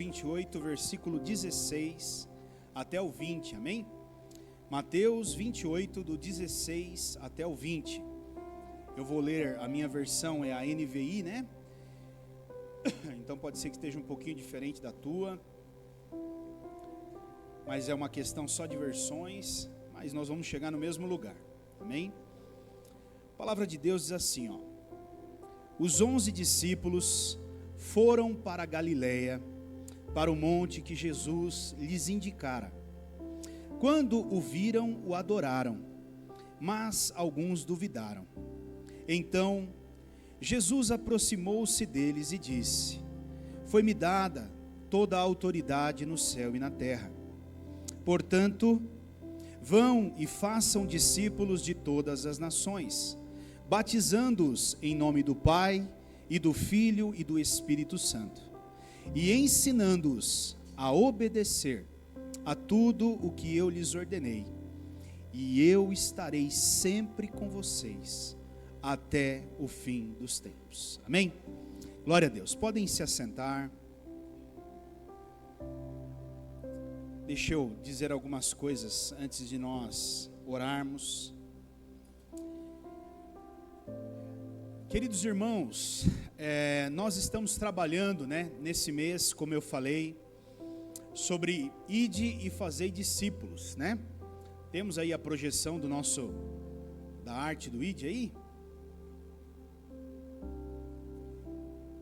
28, versículo 16 até o 20, amém? Mateus 28, do 16 até o 20. Eu vou ler, a minha versão é a NVI, né? Então pode ser que esteja um pouquinho diferente da tua, mas é uma questão só de versões, mas nós vamos chegar no mesmo lugar, amém? A palavra de Deus diz assim, ó: os 11 discípulos foram para a Galileia, para o monte que Jesus lhes indicara. Quando o viram, o adoraram, mas alguns duvidaram. Então Jesus aproximou-se deles e disse: foi-me dada toda a autoridade no céu e na terra. Portanto, vão e façam discípulos de todas as nações, batizando-os em nome do Pai, e do Filho e do Espírito Santo, e ensinando-os a obedecer a tudo o que eu lhes ordenei. E eu estarei sempre com vocês até o fim dos tempos. Amém? Glória a Deus. Podem se assentar. Deixa eu dizer algumas coisas antes de nós orarmos. Queridos irmãos, nós estamos trabalhando, nesse mês, como eu falei, sobre ide e fazei discípulos, Temos aí a projeção da arte do ide aí.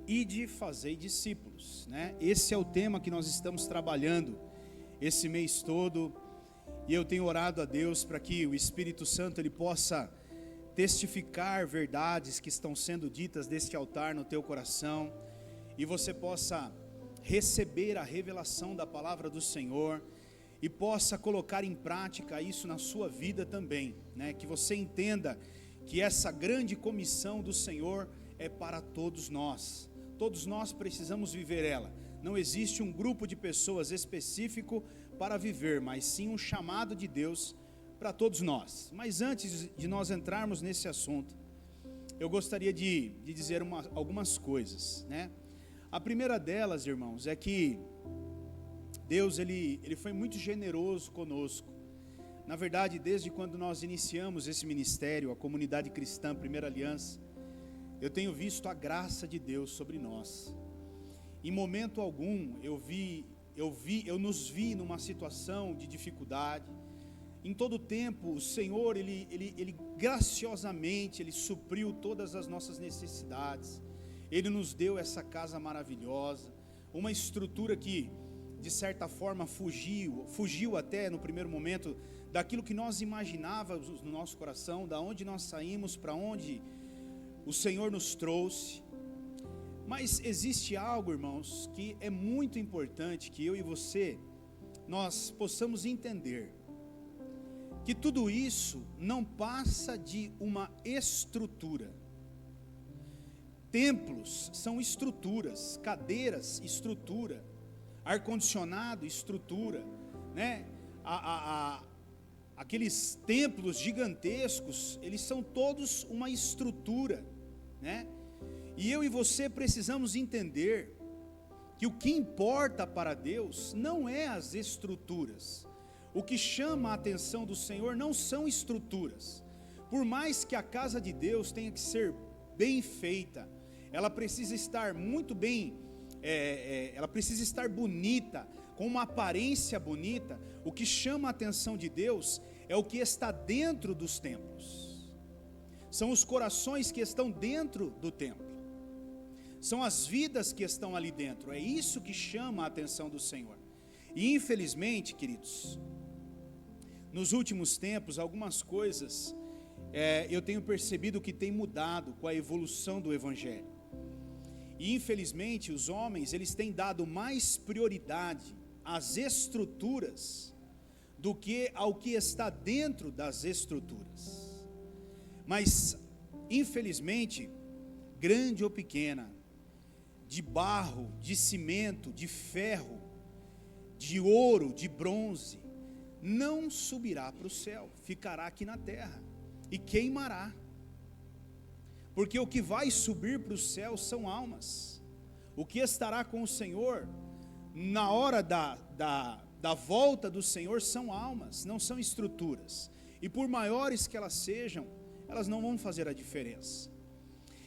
Ide e fazei discípulos, Esse é o tema que nós estamos trabalhando esse mês todo, e eu tenho orado a Deus para que o Espírito Santo ele possa testificar verdades que estão sendo ditas deste altar no teu coração, e você possa receber a revelação da palavra do Senhor, e possa colocar em prática isso na sua vida também, que você entenda que essa grande comissão do Senhor é para todos nós precisamos viver ela. Não existe um grupo de pessoas específico para viver, mas sim um chamado de Deus para todos nós. Mas antes de nós entrarmos nesse assunto, eu gostaria de dizer algumas coisas, A primeira delas, irmãos, é que Deus ele foi muito generoso conosco. Na verdade, desde quando nós iniciamos esse ministério, a comunidade cristã Primeira Aliança, eu tenho visto a graça de Deus sobre nós. Em momento algum eu nos vi numa situação de dificuldade. Em todo o tempo, o Senhor, Ele graciosamente, Ele supriu todas as nossas necessidades. Ele nos deu essa casa maravilhosa, uma estrutura que, de certa forma, fugiu até no primeiro momento daquilo que nós imaginávamos no nosso coração, da onde nós saímos, para onde o Senhor nos trouxe. Mas existe algo, irmãos, que é muito importante que eu e você, nós possamos entender. Que tudo isso não passa de uma estrutura. Templos são estruturas, cadeiras, estrutura, ar-condicionado, estrutura, Aqueles templos gigantescos, eles são todos uma estrutura, E eu e você precisamos entender que o que importa para Deus não é as estruturas. O que chama a atenção do Senhor não são estruturas. Por mais que a casa de Deus tenha que ser bem feita, ela precisa estar muito bem, ela precisa estar bonita, com uma aparência bonita. O que chama a atenção de Deus é o que está dentro dos templos. São os corações que estão dentro do templo. São as vidas que estão ali dentro. É isso que chama a atenção do Senhor. E infelizmente, queridos, nos últimos tempos, algumas coisas eu tenho percebido que tem mudado com a evolução do Evangelho. E infelizmente os homens, eles têm dado mais prioridade às estruturas do que ao que está dentro das estruturas. Mas infelizmente, grande ou pequena, de barro, de cimento, de ferro, de ouro, de bronze, não subirá para o céu, ficará aqui na terra e queimará. Porque o que vai subir para o céu são almas. O que estará com o Senhor na hora da volta do Senhor são almas, não são estruturas. E por maiores que elas sejam, elas não vão fazer a diferença.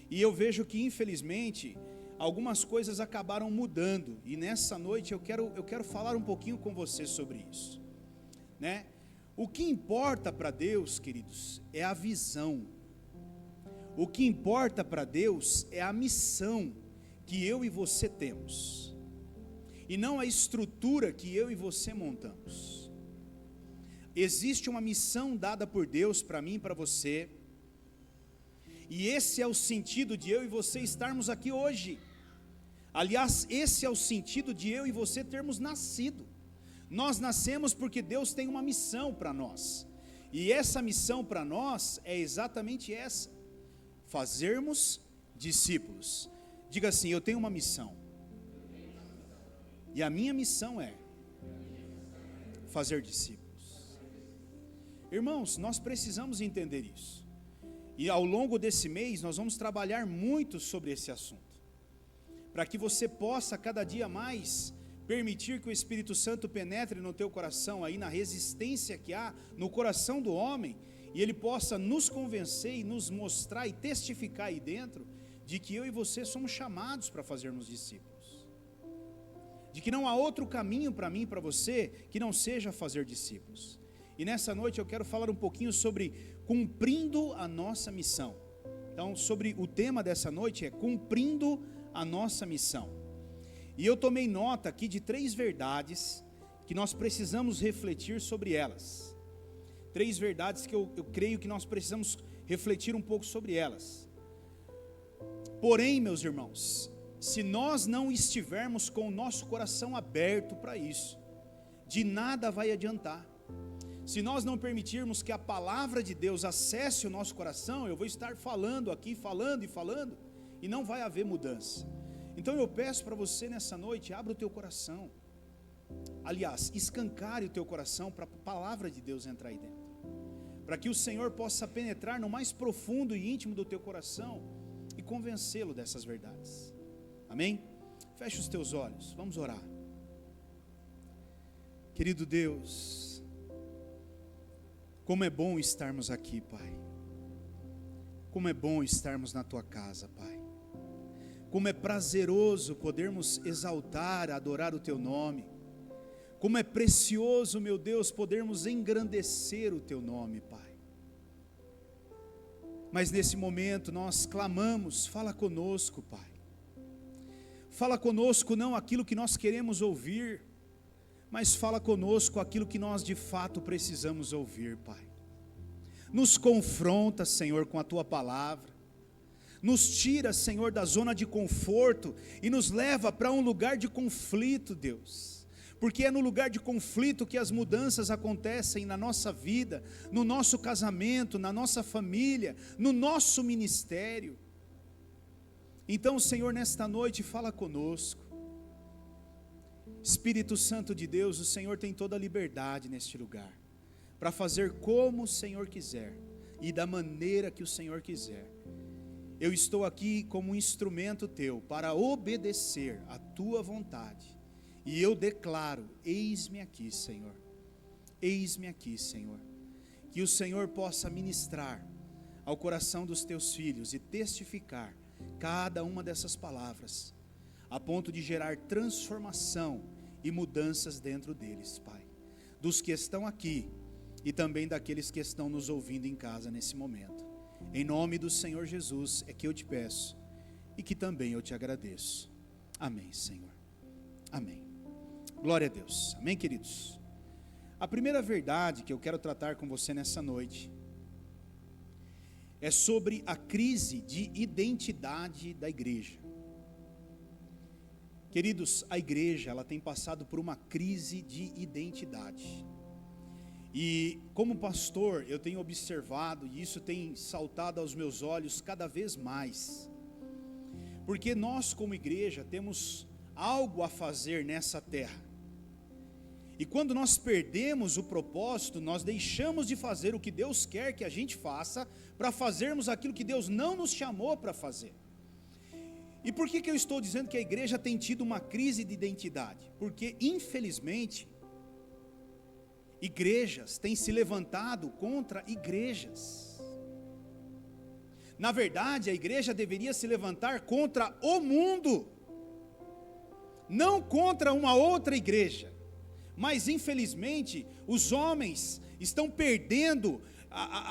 E eu vejo que, infelizmente, algumas coisas acabaram mudando. E nessa noite eu quero falar um pouquinho com você sobre isso, né? O que importa para Deus, queridos, é a visão. O que importa para Deus é a missão que eu e você temos, e não a estrutura que eu e você montamos. Existe uma missão dada por Deus para mim e para você, e esse é o sentido de eu e você estarmos aqui hoje. Aliás, esse é o sentido de eu e você termos nascido. Nós nascemos porque Deus tem uma missão para nós, e essa missão para nós é exatamente essa: fazermos discípulos. Diga assim: eu tenho uma missão, e a minha missão é fazer discípulos. Irmãos, nós precisamos entender isso, e ao longo desse mês nós vamos trabalhar muito sobre esse assunto, para que você possa cada dia mais permitir que o Espírito Santo penetre no teu coração, aí na resistência que há no coração do homem, e ele possa nos convencer e nos mostrar e testificar aí dentro de que eu e você somos chamados para fazermos discípulos, de que não há outro caminho para mim e para você que não seja fazer discípulos. E nessa noite eu quero falar um pouquinho sobre cumprindo a nossa missão. Então, sobre o tema dessa noite é cumprindo a nossa missão. E eu tomei nota aqui de 3 verdades que nós precisamos refletir sobre elas. 3 verdades que eu creio que nós precisamos refletir um pouco sobre elas. Porém, meus irmãos, se nós não estivermos com o nosso coração aberto para isso, de nada vai adiantar. Se nós não permitirmos que a palavra de Deus acesse o nosso coração, eu vou estar falando aqui, falando, e não vai haver mudança. Então eu peço para você nessa noite, abra o teu coração. Aliás, escancare o teu coração para a palavra de Deus entrar aí dentro, para que o Senhor possa penetrar no mais profundo e íntimo do teu coração e convencê-lo dessas verdades. Amém? Feche os teus olhos, vamos orar. Querido Deus, como é bom estarmos aqui, Pai. Como é bom estarmos na tua casa, Pai. Como é prazeroso podermos exaltar, adorar o teu nome. Como é precioso, meu Deus, podermos engrandecer o teu nome, Pai. Mas nesse momento nós clamamos: fala conosco, Pai. Fala conosco não aquilo que nós queremos ouvir, mas fala conosco aquilo que nós de fato precisamos ouvir, Pai. Nos confronta, Senhor, com a tua palavra. Nos tira, Senhor, da zona de conforto e nos leva para um lugar de conflito, Deus. Porque é no lugar de conflito que as mudanças acontecem na nossa vida, no nosso casamento, na nossa família, no nosso ministério. Então, Senhor, nesta noite fala conosco. Espírito Santo de Deus, o Senhor tem toda a liberdade neste lugar, para fazer como o Senhor quiser e da maneira que o Senhor quiser. Eu estou aqui como um instrumento teu para obedecer a tua vontade. E eu declaro: eis-me aqui, Senhor. Eis-me aqui, Senhor. Que o Senhor possa ministrar ao coração dos teus filhos e testificar cada uma dessas palavras, a ponto de gerar transformação e mudanças dentro deles, Pai. Dos que estão aqui e também daqueles que estão nos ouvindo em casa nesse momento. Em nome do Senhor Jesus é que eu te peço e que também eu te agradeço. Amém, Senhor. Amém. Glória a Deus. Amém, queridos? A primeira verdade que eu quero tratar com você nessa noite é sobre a crise de identidade da igreja. Queridos, a igreja, ela tem passado por uma crise de identidade. E como pastor, eu tenho observado, e isso tem saltado aos meus olhos cada vez mais, porque nós como igreja temos algo a fazer nessa terra, e quando nós perdemos o propósito, nós deixamos de fazer o que Deus quer que a gente faça, para fazermos aquilo que Deus não nos chamou para fazer. E por que eu estou dizendo que a igreja tem tido uma crise de identidade? Porque, infelizmente, igrejas têm se levantado contra igrejas. Na verdade, a igreja deveria se levantar contra o mundo, não contra uma outra igreja. Mas, infelizmente, os homens estão perdendo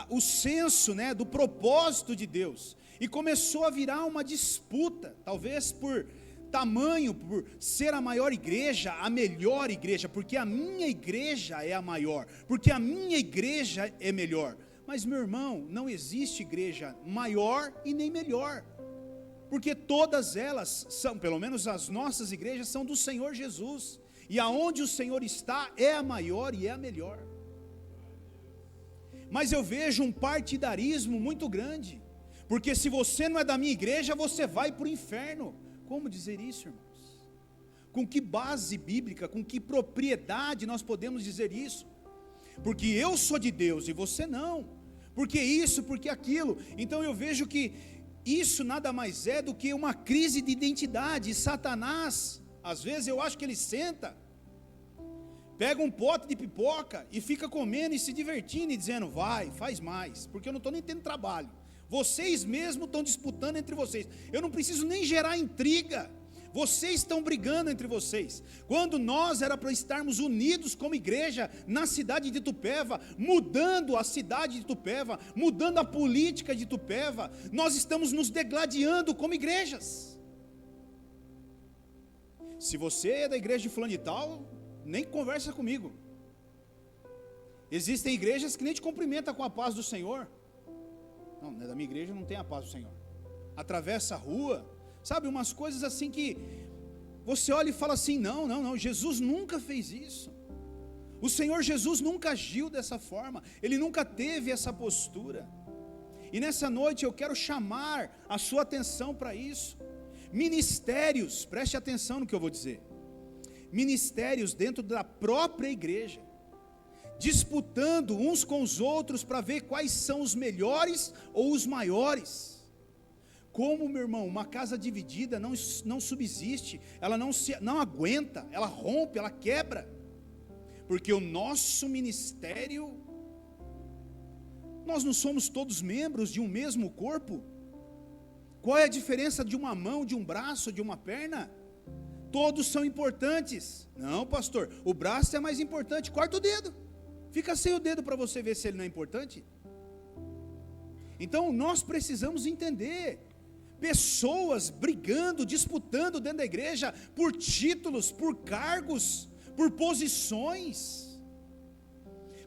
o senso, né, do propósito de Deus. E começou a virar uma disputa, talvez por tamanho, por ser a maior igreja, a melhor igreja, porque a minha igreja é a maior, porque a minha igreja é melhor. Mas, meu irmão, não existe igreja maior e nem melhor, porque todas elas são, pelo menos as nossas igrejas, são do Senhor Jesus, e aonde o Senhor está é a maior e é a melhor. Mas eu vejo um partidarismo muito grande, porque se você não é da minha igreja, você vai para o inferno. Como dizer isso, irmãos? Com que base bíblica, com que propriedade nós podemos dizer isso? Porque eu sou de Deus e você não, porque isso, porque aquilo. Então eu vejo que isso nada mais é do que uma crise de identidade. E Satanás, às vezes eu acho que ele senta, pega um pote de pipoca e fica comendo e se divertindo e dizendo, vai, faz mais, porque eu não estou nem tendo trabalho. Vocês mesmos estão disputando entre vocês. Eu não preciso nem gerar intriga. Vocês estão brigando entre vocês. Quando nós era para estarmos unidos como igreja na cidade de Itupeva, mudando a cidade de Itupeva, mudando a política de Itupeva, nós estamos nos degladiando como igrejas. Se você é da igreja de fulano e tal, nem conversa comigo. Existem igrejas que nem te cumprimentam com a paz do Senhor. Não, da minha igreja não tem a paz do Senhor. Atravessa a rua, sabe, umas coisas assim que você olha e fala assim, não, Jesus nunca fez isso. O Senhor Jesus nunca agiu dessa forma, Ele nunca teve essa postura. E nessa noite eu quero chamar a sua atenção para isso. Ministérios, preste atenção no que eu vou dizer. Ministérios dentro da própria igreja, disputando uns com os outros para ver quais são os melhores ou os maiores. Como, meu irmão, uma casa dividida não subsiste, ela não aguenta, ela rompe, ela quebra, porque o nosso ministério, nós não somos todos membros de um mesmo corpo. Qual é a diferença de uma mão, de um braço, de uma perna? Todos são importantes. Não, pastor, o braço é mais importante, corta o dedo. Fica sem o dedo para você ver se ele não é importante. Então nós precisamos entender. Pessoas brigando, disputando dentro da igreja por títulos, por cargos, por posições.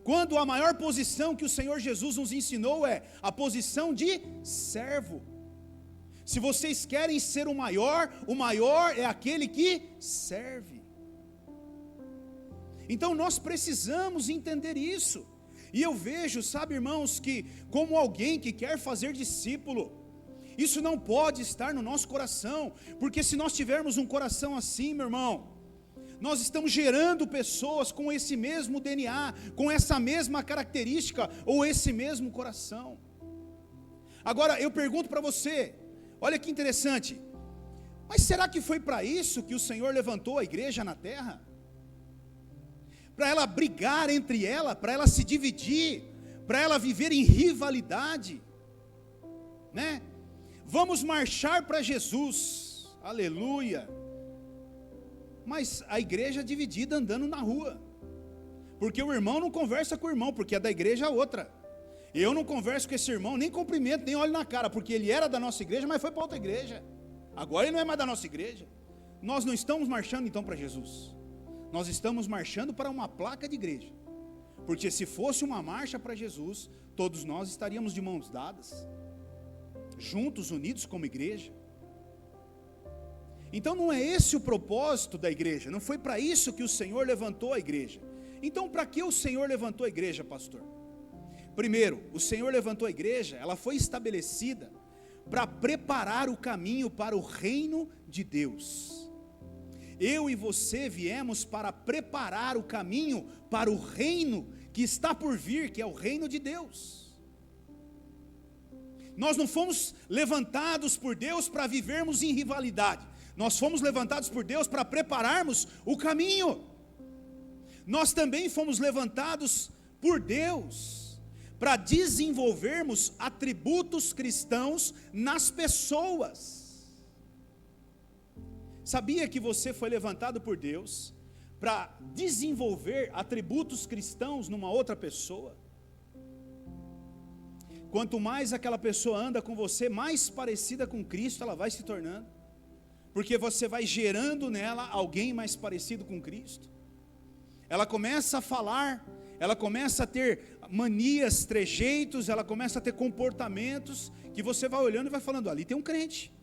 Quando a maior posição que o Senhor Jesus nos ensinou é a posição de servo. Se vocês querem ser o maior é aquele que serve. Então nós precisamos entender isso. E eu vejo, sabe, irmãos, que como alguém que quer fazer discípulo, isso não pode estar no nosso coração, porque se nós tivermos um coração assim, meu irmão, nós estamos gerando pessoas com esse mesmo DNA, com essa mesma característica, ou esse mesmo coração. Agora eu pergunto para você, olha que interessante, mas será que foi para isso que o Senhor levantou a igreja na terra? Para ela brigar entre ela, para ela se dividir, para ela viver em rivalidade, né? Vamos marchar para Jesus, aleluia. Mas a igreja é dividida andando na rua, porque o irmão não conversa com o irmão, porque é da igreja a outra. Eu não converso com esse irmão, nem cumprimento, nem olho na cara, porque ele era da nossa igreja, mas foi para outra igreja. Agora ele não é mais da nossa igreja. Nós não estamos marchando então para Jesus. Nós estamos marchando para uma placa de igreja, porque se fosse uma marcha para Jesus, todos nós estaríamos de mãos dadas, juntos, unidos como igreja. Então não é esse o propósito da igreja, não foi para isso que o Senhor levantou a igreja. Então para que o Senhor levantou a igreja, pastor? Primeiro, o Senhor levantou a igreja, ela foi estabelecida para preparar o caminho para o reino de Deus. Eu e você viemos para preparar o caminho para o reino que está por vir, que é o reino de Deus. Nós não fomos levantados por Deus para vivermos em rivalidade. Nós fomos levantados por Deus para prepararmos o caminho. Nós também fomos levantados por Deus para desenvolvermos atributos cristãos nas pessoas. Sabia que você foi levantado por Deus para desenvolver atributos cristãos numa outra pessoa? Quanto mais aquela pessoa anda com você, mais parecida com Cristo ela vai se tornando, porque você vai gerando nela alguém mais parecido com Cristo. Ela começa a falar, ela começa a ter manias, trejeitos, ela começa a ter comportamentos que você vai olhando e vai falando, ali tem um crente.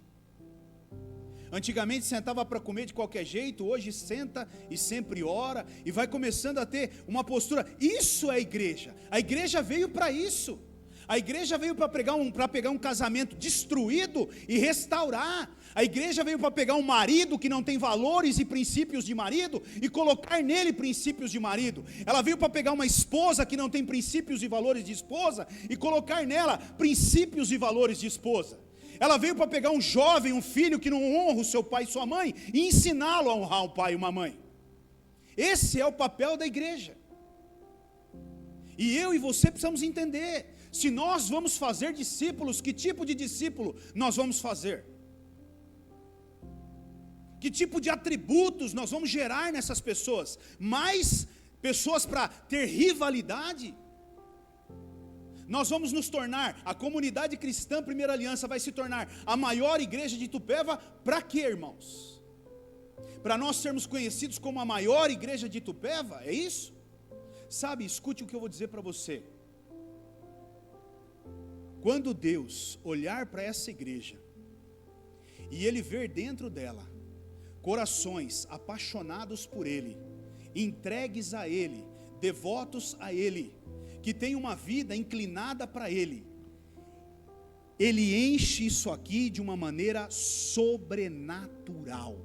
Antigamente sentava para comer de qualquer jeito, hoje senta e sempre ora, e vai começando a ter uma postura. Isso é igreja. A igreja veio para isso. A igreja veio para pegar um casamento destruído e restaurar. A igreja veio para pegar um marido que não tem valores e princípios de marido e colocar nele princípios de marido. Ela veio para pegar uma esposa que não tem princípios e valores de esposa e colocar nela princípios e valores de esposa. Ela veio para pegar um jovem, um filho que não honra o seu pai e sua mãe e ensiná-lo a honrar um pai e uma mãe. Esse é o papel da igreja. E eu e você precisamos entender, se nós vamos fazer discípulos, que tipo de discípulo nós vamos fazer? Que tipo de atributos nós vamos gerar nessas pessoas? Mais pessoas para ter rivalidade? Nós vamos nos tornar, a comunidade cristã Primeira Aliança vai se tornar a maior igreja de Itupeva, para quê, irmãos? Para nós sermos conhecidos como a maior igreja de Itupeva, é isso? Sabe, escute o que eu vou dizer para você. Quando Deus olhar para essa igreja, e Ele ver dentro dela, corações apaixonados por Ele, entregues a Ele, devotos a Ele, que tem uma vida inclinada para Ele, Ele enche isso aqui de uma maneira sobrenatural,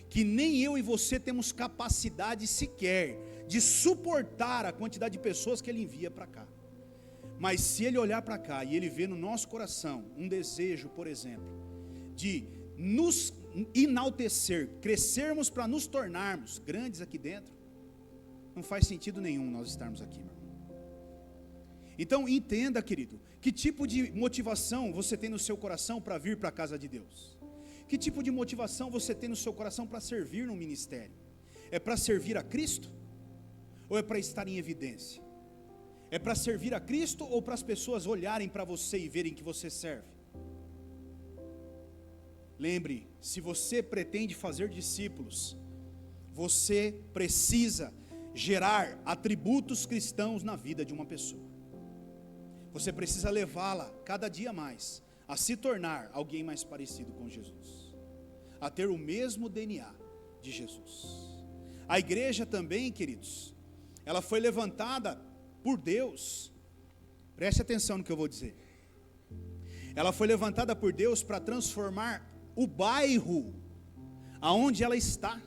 que nem eu e você temos capacidade sequer de suportar a quantidade de pessoas que Ele envia para cá. Mas se Ele olhar para cá e Ele ver no nosso coração um desejo, por exemplo, de nos enaltecer, crescermos para nos tornarmos grandes aqui dentro, não faz sentido nenhum nós estarmos aqui, meu irmão. Então entenda, querido, que tipo de motivação você tem no seu coração para vir para a casa de Deus? Que tipo de motivação você tem no seu coração para servir no ministério? É para servir a Cristo? Ou é para estar em evidência? É para servir a Cristo ou para as pessoas olharem para você e verem que você serve? Lembre, se você pretende fazer discípulos, você precisa gerar atributos cristãos na vida de uma pessoa. Você precisa levá-la cada dia mais a se tornar alguém mais parecido com Jesus, a ter o mesmo DNA de Jesus. A igreja também, queridos, ela foi levantada por Deus, preste atenção no que eu vou dizer. Ela foi levantada por Deus para transformar o bairro aonde ela está.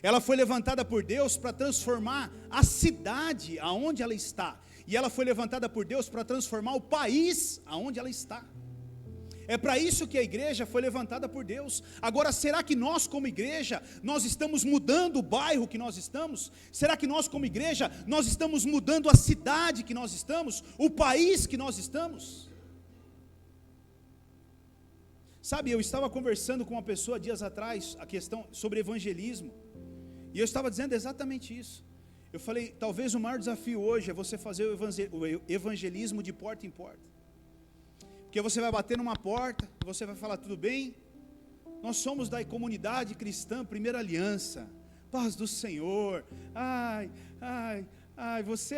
Ela foi levantada por Deus para transformar a cidade aonde ela está. E ela foi levantada por Deus para transformar o país aonde ela está. É para isso que a igreja foi levantada por Deus. Agora, será que nós como igreja, nós estamos mudando o bairro que nós estamos? Será que nós como igreja, nós estamos mudando a cidade que nós estamos? O país que nós estamos? Sabe, eu estava conversando com uma pessoa dias atrás, a questão sobre evangelismo. E eu estava dizendo exatamente isso. Eu falei, talvez o maior desafio hoje é você fazer o evangelismo de porta em porta. Porque você vai bater numa porta, você vai falar, tudo bem? Nós somos da comunidade cristã Primeira Aliança, paz do Senhor, você,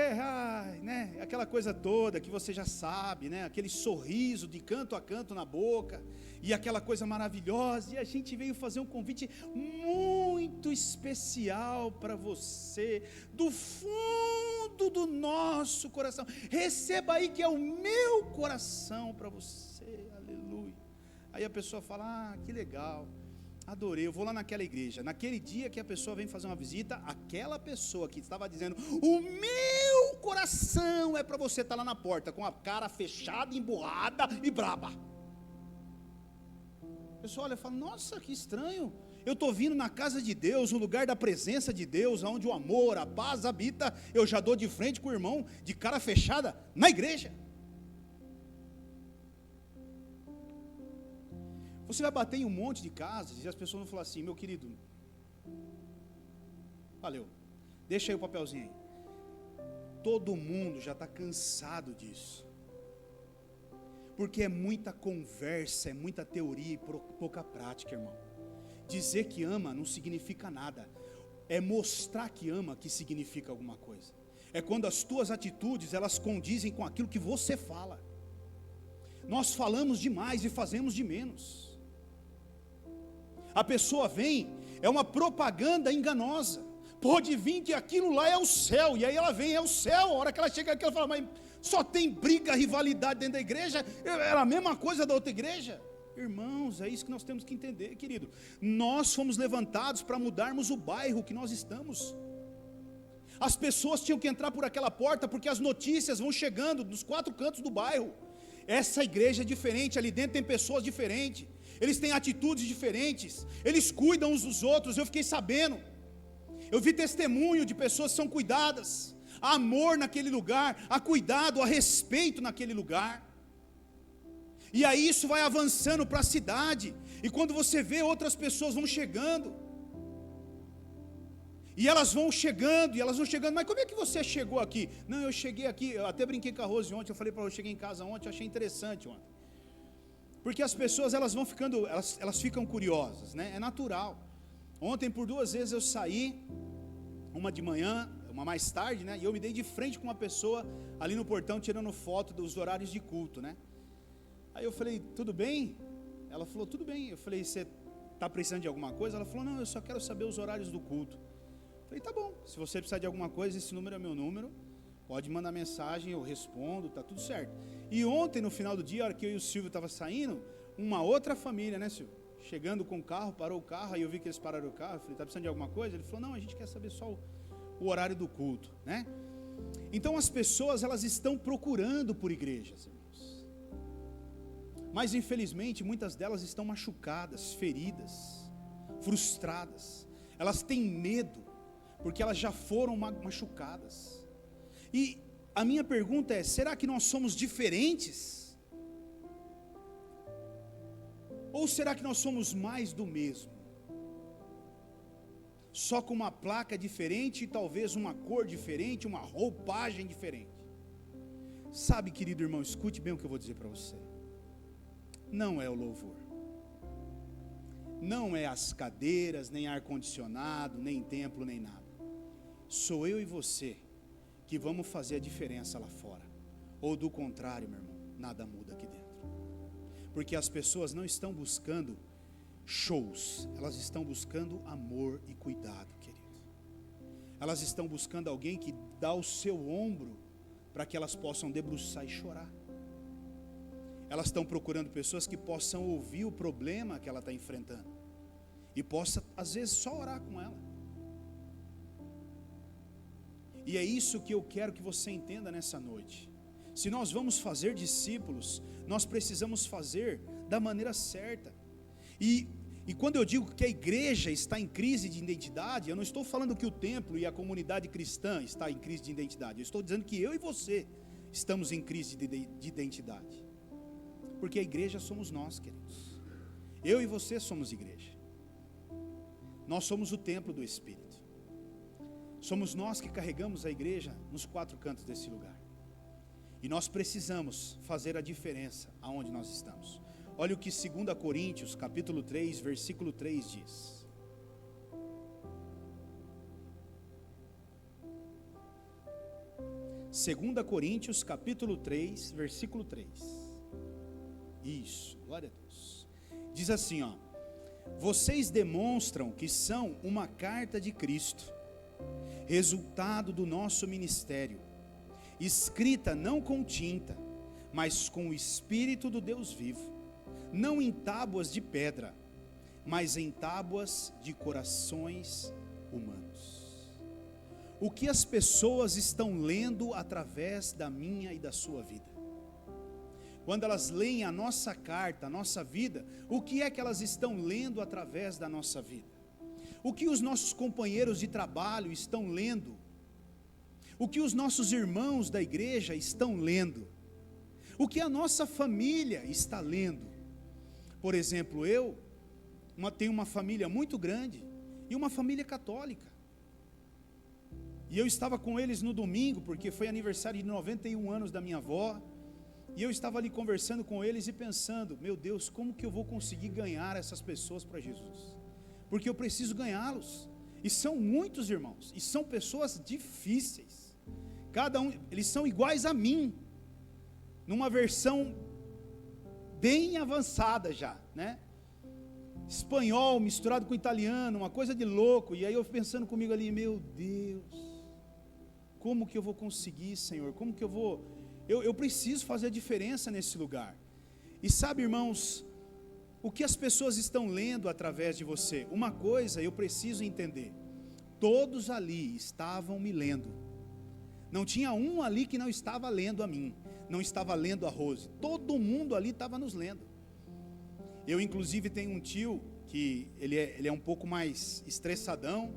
né? Aquela coisa toda que você já sabe, né? Aquele sorriso de canto a canto na boca, e aquela coisa maravilhosa, e a gente veio fazer um convite muito especial para você, do fundo do nosso coração, receba aí que é o meu coração para você, aleluia. Aí a pessoa fala, que legal, adorei, eu vou lá naquela igreja. Naquele dia que a pessoa vem fazer uma visita, aquela pessoa que estava dizendo, o meu coração é para você estar lá na porta, com a cara fechada, emburrada e braba. A pessoa olha e fala, nossa, que estranho, eu estou vindo na casa de Deus, no lugar da presença de Deus, onde o amor, a paz habita, eu já dou de frente com o irmão, de cara fechada, na igreja. Você vai bater em um monte de casas, e as pessoas vão falar assim, meu querido, valeu, deixa aí o papelzinho aí. Todo mundo já está cansado disso, porque é muita conversa, é muita teoria e pouca prática, irmão. Dizer que ama não significa nada, é mostrar que ama que significa alguma coisa. É quando as tuas atitudes, elas condizem com aquilo que você fala. Nós falamos demais e fazemos de menos. A pessoa vem, é uma propaganda enganosa, pode vir que aquilo lá é o céu, e aí ela vem, é o céu, a hora que ela chega aqui, ela fala, mas só tem briga, rivalidade dentro da igreja, era a mesma coisa da outra igreja. Irmãos, é isso que nós temos que entender, querido. Nós fomos levantados para mudarmos o bairro que nós estamos. As pessoas tinham que entrar por aquela porta, porque as notícias vão chegando dos 4 cantos do bairro. Essa igreja é diferente, ali dentro tem pessoas diferentes, eles têm atitudes diferentes, eles cuidam uns dos outros. Eu fiquei sabendo, eu vi testemunho de pessoas que são cuidadas, há amor naquele lugar, há cuidado, há respeito naquele lugar. E aí isso vai avançando para a cidade, e quando você vê, outras pessoas vão chegando, e elas vão chegando, mas como é que você chegou aqui? Não, eu cheguei aqui, eu até brinquei com a Rose ontem, eu falei para ela, eu cheguei em casa ontem, eu achei interessante ontem, porque as pessoas, elas vão ficando, elas ficam curiosas, né? É natural. Ontem por 2 vezes eu saí, uma de manhã, uma mais tarde, né? E eu me dei de frente com uma pessoa ali no portão, tirando foto dos horários de culto, né? Aí eu falei, tudo bem? Ela falou, tudo bem. Eu falei, você está precisando de alguma coisa? Ela falou, não, eu só quero saber os horários do culto. Eu falei, tá bom, se você precisar de alguma coisa, esse número é meu número, pode mandar mensagem, eu respondo, tá tudo certo. E ontem, no final do dia, a hora que eu e o Silvio estavam saindo, uma outra família, né, Silvio? Chegando com o carro, parou o carro, aí eu vi que eles pararam o carro, eu falei, tá precisando de alguma coisa? Ele falou, não, a gente quer saber só o horário do culto, né? Então as pessoas, elas estão procurando por igrejas, irmãos. Mas infelizmente muitas delas estão machucadas, feridas, frustradas. Elas têm medo, porque elas já foram machucadas. E a minha pergunta é, será que nós somos diferentes? Ou será que nós somos mais do mesmo? Só com uma placa diferente e talvez uma cor diferente, uma roupagem diferente. Sabe, querido irmão, escute bem o que eu vou dizer para você. Não é o louvor, não é as cadeiras, nem ar-condicionado, nem templo, nem nada. Sou eu e você que vamos fazer a diferença lá fora. Ou do contrário, meu irmão, nada muda aqui dentro. Porque as pessoas não estão buscando shows, elas estão buscando amor e cuidado, querido. Elas estão buscando alguém que dá o seu ombro para que elas possam debruçar e chorar. Elas estão procurando pessoas que possam ouvir o problema que ela está enfrentando e possa, às vezes, só orar com ela. E é isso que eu quero que você entenda nessa noite. Se nós vamos fazer discípulos, nós precisamos fazer da maneira certa. E quando eu digo que a igreja está em crise de identidade, eu não estou falando que o templo e a comunidade cristã está em crise de identidade. Eu estou dizendo que eu e você estamos em crise de identidade. Porque a igreja somos nós, queridos. Eu e você somos igreja. Nós somos o templo do Espírito. Somos nós que carregamos a igreja nos 4 cantos desse lugar. E nós precisamos fazer a diferença aonde nós estamos. Olha o que 2 Coríntios, capítulo 3, versículo 3 diz. Segunda Coríntios, capítulo 3, versículo 3. Isso, glória a Deus. Diz assim, ó: vocês demonstram que são uma carta de Cristo, resultado do nosso ministério, escrita não com tinta, mas com o Espírito do Deus vivo, não em tábuas de pedra, mas em tábuas de corações humanos. o que as pessoas estão lendo através da minha e da sua vida. Quando elas leem a nossa carta, a nossa vida, o que é que elas estão lendo através da nossa vida? O que os nossos companheiros de trabalho estão lendo? O que os nossos irmãos da igreja estão lendo? O que a nossa família está lendo? Por exemplo, eu tenho uma família muito grande e uma família católica. E eu estava com eles no domingo, porque foi aniversário de 91 anos da minha avó. E eu estava ali conversando com eles e pensando, meu Deus, como que eu vou conseguir ganhar essas pessoas para Jesus? Porque eu preciso ganhá-los. E são muitos irmãos, e são pessoas difíceis. Cada um, eles são iguais a mim, numa versão bem avançada já, né? Espanhol misturado com italiano, uma coisa de louco. E aí eu pensando comigo ali, meu Deus, como que eu vou conseguir, Senhor? Como que eu vou... Eu preciso fazer a diferença nesse lugar. E sabe, irmãos, o que as pessoas estão lendo através de você? Uma coisa eu preciso entender: todos ali estavam me lendo. Não tinha um ali que não estava lendo a mim, não estava lendo a Rose. Todo mundo ali estava nos lendo. Eu inclusive tenho um tio que ele é um pouco mais estressadão,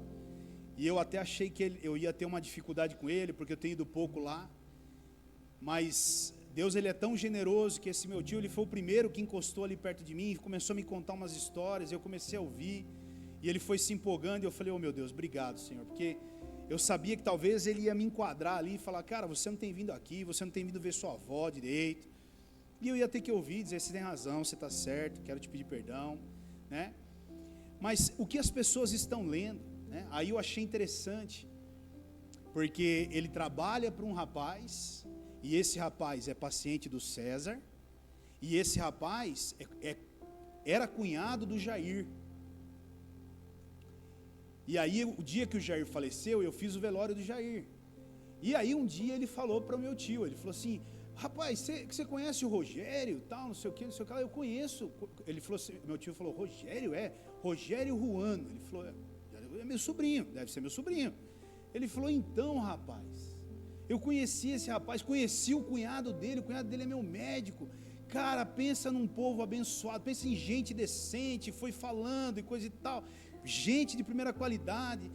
e eu até achei que eu ia ter uma dificuldade com ele, porque eu tenho ido pouco lá. Mas Deus, ele é tão generoso que esse meu tio, ele foi o primeiro que encostou ali perto de mim, começou a me contar umas histórias, eu comecei a ouvir, e ele foi se empolgando, e eu falei, oh meu Deus, obrigado, Senhor, porque eu sabia que talvez ele ia me enquadrar ali e falar, cara, você não tem vindo aqui, você não tem vindo ver sua avó direito, e eu ia ter que ouvir, dizer, você tem razão, você está certo, quero te pedir perdão, né? Mas o que as pessoas estão lendo, né? Aí eu achei interessante, porque ele trabalha para um rapaz, e esse rapaz é paciente do César, e esse rapaz era cunhado do Jair. E aí o dia que o Jair faleceu, eu fiz o velório do Jair. E aí um dia ele falou para o meu tio, ele falou assim, rapaz, você conhece o Rogério, tal, não sei o que, não sei o que, eu conheço. Ele falou assim, meu tio falou, Rogério, Rogério Ruano. Ele falou, é meu sobrinho, deve ser meu sobrinho. Ele falou, então rapaz, eu conheci esse rapaz, conheci o cunhado dele é meu médico. Cara, pensa num povo abençoado, pensa em gente decente, foi falando e coisa e tal, gente de primeira qualidade.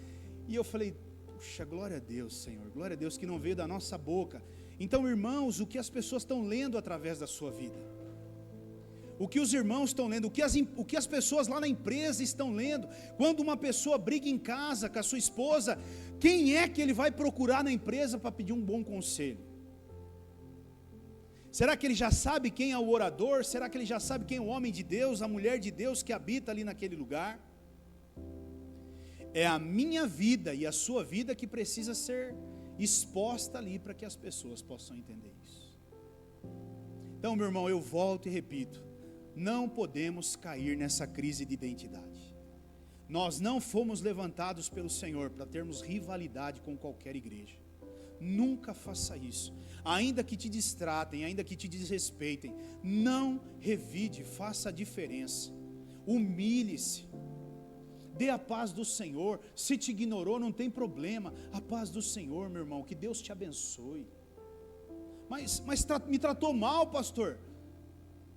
E eu falei, puxa, glória a Deus, Senhor, glória a Deus que não veio da nossa boca. Então, irmãos, o que as pessoas estão lendo através da sua vida? O que os irmãos estão lendo, o que as pessoas lá na empresa estão lendo? Quando uma pessoa briga em casa com a sua esposa, quem é que ele vai procurar na empresa para pedir um bom conselho? Será que ele já sabe quem é o orador? Será que ele já sabe quem é o homem de Deus, a mulher de Deus que habita ali naquele lugar? É a minha vida e a sua vida que precisa ser exposta ali para que as pessoas possam entender isso. Então, meu irmão, eu volto e repito, não podemos cair nessa crise de identidade. Nós não fomos levantados pelo Senhor para termos rivalidade com qualquer igreja. Nunca faça isso. Ainda que te distratem, ainda que te desrespeitem, não revide, faça a diferença. Humilhe-se. Dê a paz do Senhor. Se te ignorou, não tem problema. A paz do Senhor, meu irmão, que Deus te abençoe. Mas me tratou mal, pastor.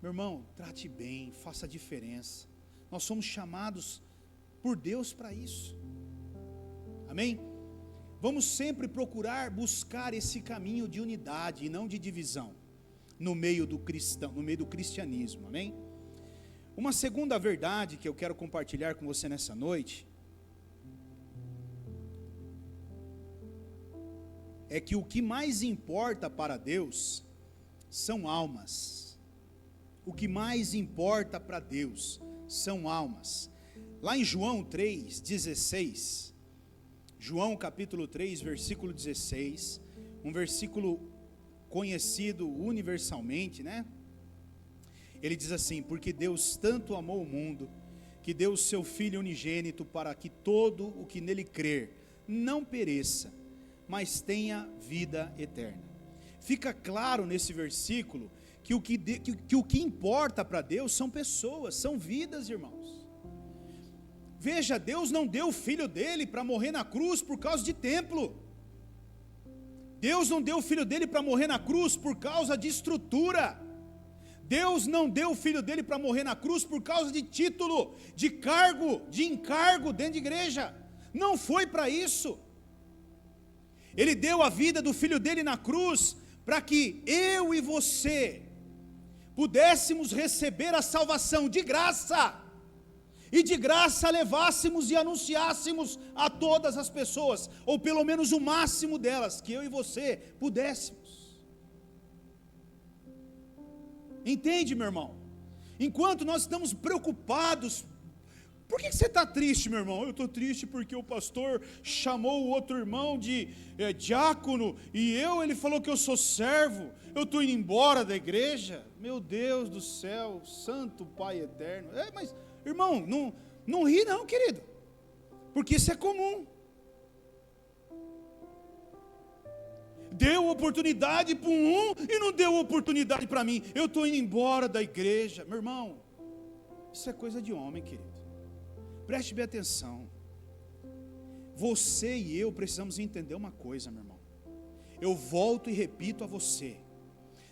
Meu irmão, trate bem, faça a diferença. Nós somos chamados por Deus para isso. Amém? Vamos sempre procurar buscar esse caminho de unidade e não de divisão no meio do cristão, no meio do cristianismo. Amém? Uma segunda verdade que eu quero compartilhar com você nessa noite é que o que mais importa para Deus são almas. O que mais importa para Deus são almas. Lá em João 3,16, João capítulo 3, versículo 16, um versículo conhecido universalmente, né? Ele diz assim, porque Deus tanto amou o mundo, que deu o seu Filho unigênito para que todo o que nele crer não pereça, mas tenha vida eterna. Fica claro nesse versículo que o que importa para Deus são pessoas, são vidas, irmãos. Veja, Deus não deu o Filho dele para morrer na cruz por causa de templo. Deus não deu o filho dele para morrer na cruz por causa de estrutura. Deus não deu o filho dele para morrer na cruz por causa de título, de cargo, de encargo dentro de igreja. Não foi para isso. Ele deu a vida do filho dele na cruz para que eu e você pudéssemos receber a salvação de graça. E de graça levássemos e anunciássemos a todas as pessoas, ou pelo menos o máximo delas, que eu e você pudéssemos. Entende, meu irmão? Enquanto nós estamos preocupados, por que você está triste, meu irmão? Eu estou triste porque o pastor chamou o outro irmão de diácono, e ele falou que eu sou servo, eu estou indo embora da igreja. Meu Deus do céu, santo Pai eterno. Mas, irmão, não ri não, querido, porque isso é comum. Deu oportunidade para um e não deu oportunidade para mim. Eu estou indo embora da igreja. Meu irmão, isso é coisa de homem, querido. Preste bem atenção. Você e eu precisamos entender uma coisa, meu irmão. Eu volto e repito a você.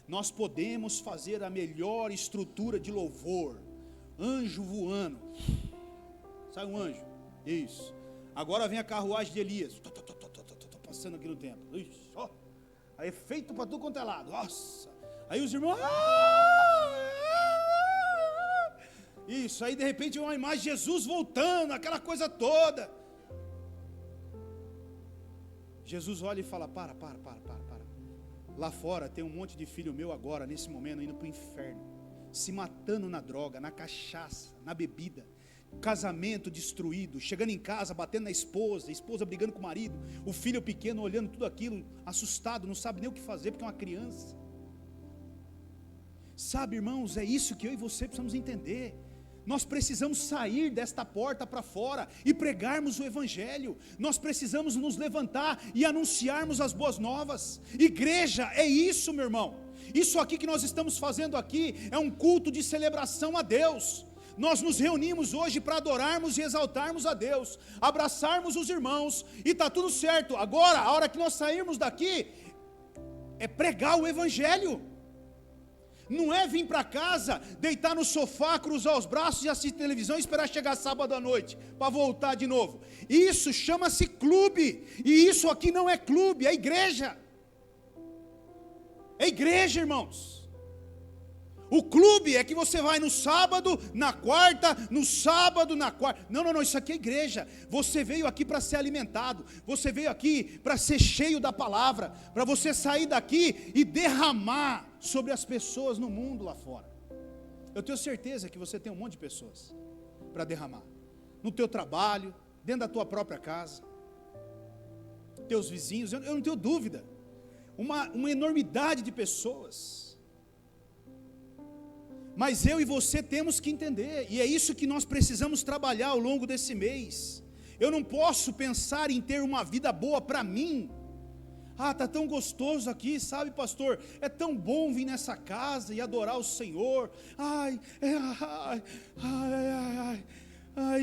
Nós podemos fazer a melhor estrutura de louvor. Anjo voando. Sai um anjo. Isso. Agora vem a carruagem de Elias. Tô passando aqui no templo. Isso. Ó. Aí feito para tudo quanto é lado. Nossa. Aí os irmãos. Isso. Aí de repente uma imagem de Jesus voltando. Aquela coisa toda. Jesus olha e fala: para. Lá fora tem um monte de filho meu agora, nesse momento, indo para o inferno. Se matando na droga, na cachaça, na bebida, casamento destruído, chegando em casa, batendo na esposa, a esposa brigando com o marido, o filho pequeno olhando tudo aquilo, assustado, não sabe nem o que fazer, porque é uma criança. Sabe, irmãos, é isso que eu e você precisamos entender. Nós precisamos sair desta porta para fora e pregarmos o evangelho. Nós precisamos nos levantar e anunciarmos as boas novas. Igreja é isso, meu irmão. Isso aqui que nós estamos fazendo aqui é um culto de celebração a Deus. Nós nos reunimos hoje para adorarmos e exaltarmos a Deus, abraçarmos os irmãos, e está tudo certo. Agora, a hora que nós sairmos daqui, é pregar o evangelho. Não é vir para casa, deitar no sofá, cruzar os braços e assistir televisão e esperar chegar sábado à noite para voltar de novo. Isso chama-se clube. E isso aqui não é clube, é igreja. É igreja, irmãos. O clube é que você vai no sábado, na quarta, no sábado, na quarta. Não, isso aqui é igreja. Você veio aqui para ser alimentado. Você veio aqui para ser cheio da palavra, para você sair daqui e derramar sobre as pessoas no mundo lá fora. Eu tenho certeza que você tem um monte de pessoas para derramar. No teu trabalho, dentro da tua própria casa, teus vizinhos, eu não tenho dúvida. Uma enormidade de pessoas. Mas eu e você temos que entender, e é isso que nós precisamos trabalhar ao longo desse mês. Eu não posso pensar em ter uma vida boa para mim. Está tão gostoso aqui, sabe, pastor? É tão bom vir nessa casa e adorar o Senhor.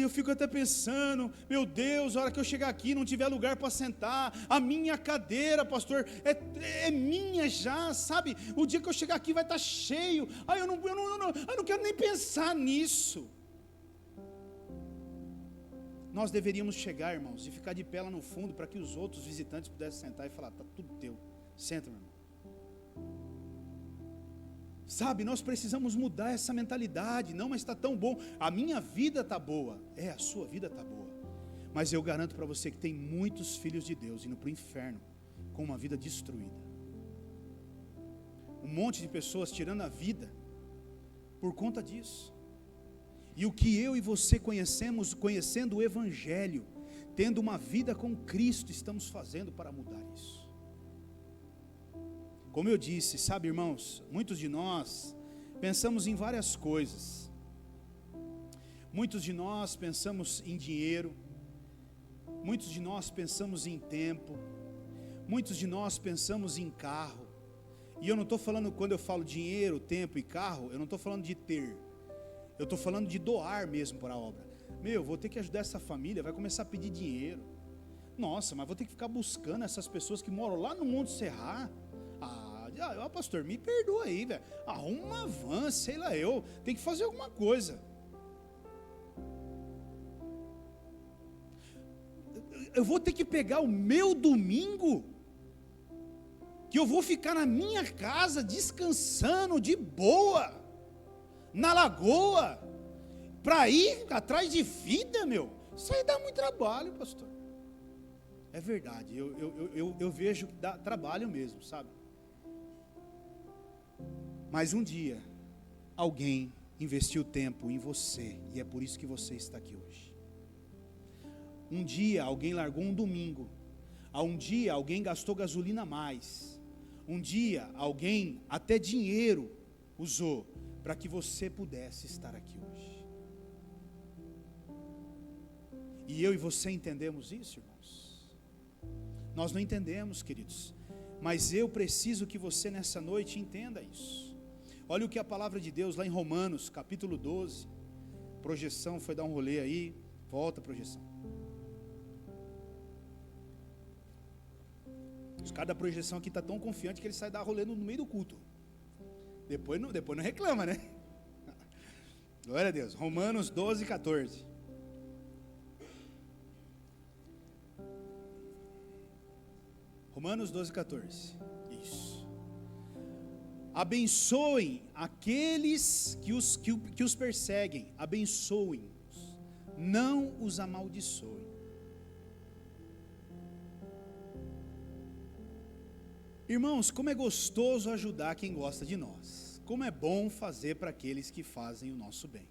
Eu fico até pensando, meu Deus, a hora que eu chegar aqui não tiver lugar para sentar, a minha cadeira, pastor, é minha já, sabe? O dia que eu chegar aqui vai estar cheio. Eu não quero nem pensar nisso. Nós deveríamos chegar, irmãos, e ficar de pé lá no fundo para que os outros visitantes pudessem sentar e falar: está tudo teu, senta, meu irmão. Sabe, nós precisamos mudar essa mentalidade. Não, mas está tão bom, a minha vida está boa. A sua vida está boa, mas eu garanto para você que tem muitos filhos de Deus indo para o inferno com uma vida destruída. Um monte de pessoas tirando a vida por conta disso. E o que eu e você conhecendo o evangelho, tendo uma vida com Cristo, estamos fazendo para mudar isso? Como eu disse, sabe, irmãos, muitos de nós pensamos em várias coisas. Muitos de nós pensamos em dinheiro, muitos de nós pensamos em tempo, muitos de nós pensamos em carro. E eu não estou falando, quando eu falo dinheiro, tempo e carro, eu não estou falando de ter. Eu estou falando de doar mesmo para a obra. Vou ter que ajudar essa família, vai começar a pedir dinheiro. Nossa, mas vou ter que ficar buscando essas pessoas que moram lá no Monte Serra. Pastor, me perdoa aí, velho. Arruma uma van, sei lá eu. Tem que fazer alguma coisa. Eu vou ter que pegar o meu domingo, que eu vou ficar na minha casa, descansando de boa, na lagoa, para ir atrás de vida, meu. Isso aí dá muito trabalho, pastor. É verdade, eu vejo que dá trabalho mesmo, sabe? Mas um dia, alguém investiu tempo em você, e é por isso que você está aqui hoje. Um dia, alguém largou um domingo. Um dia, alguém gastou gasolina a mais. Um dia, alguém até dinheiro usou para que você pudesse estar aqui hoje. E eu e você entendemos isso, irmãos? Nós não entendemos, queridos, mas eu preciso que você nessa noite entenda isso. Olha o que a palavra de Deus lá em Romanos, capítulo 12, projeção, foi dar um rolê aí, volta a projeção. Os caras da projeção aqui estão tão confiantes que eles saem dar rolê no meio do culto. Depois não reclama, né? Glória a Deus. Romanos 12, 14. Romanos 12, 14. Isso. Abençoem aqueles que os perseguem. Abençoem-os. Não os amaldiçoem. Irmãos, como é gostoso ajudar quem gosta de nós. Como é bom fazer para aqueles que fazem o nosso bem.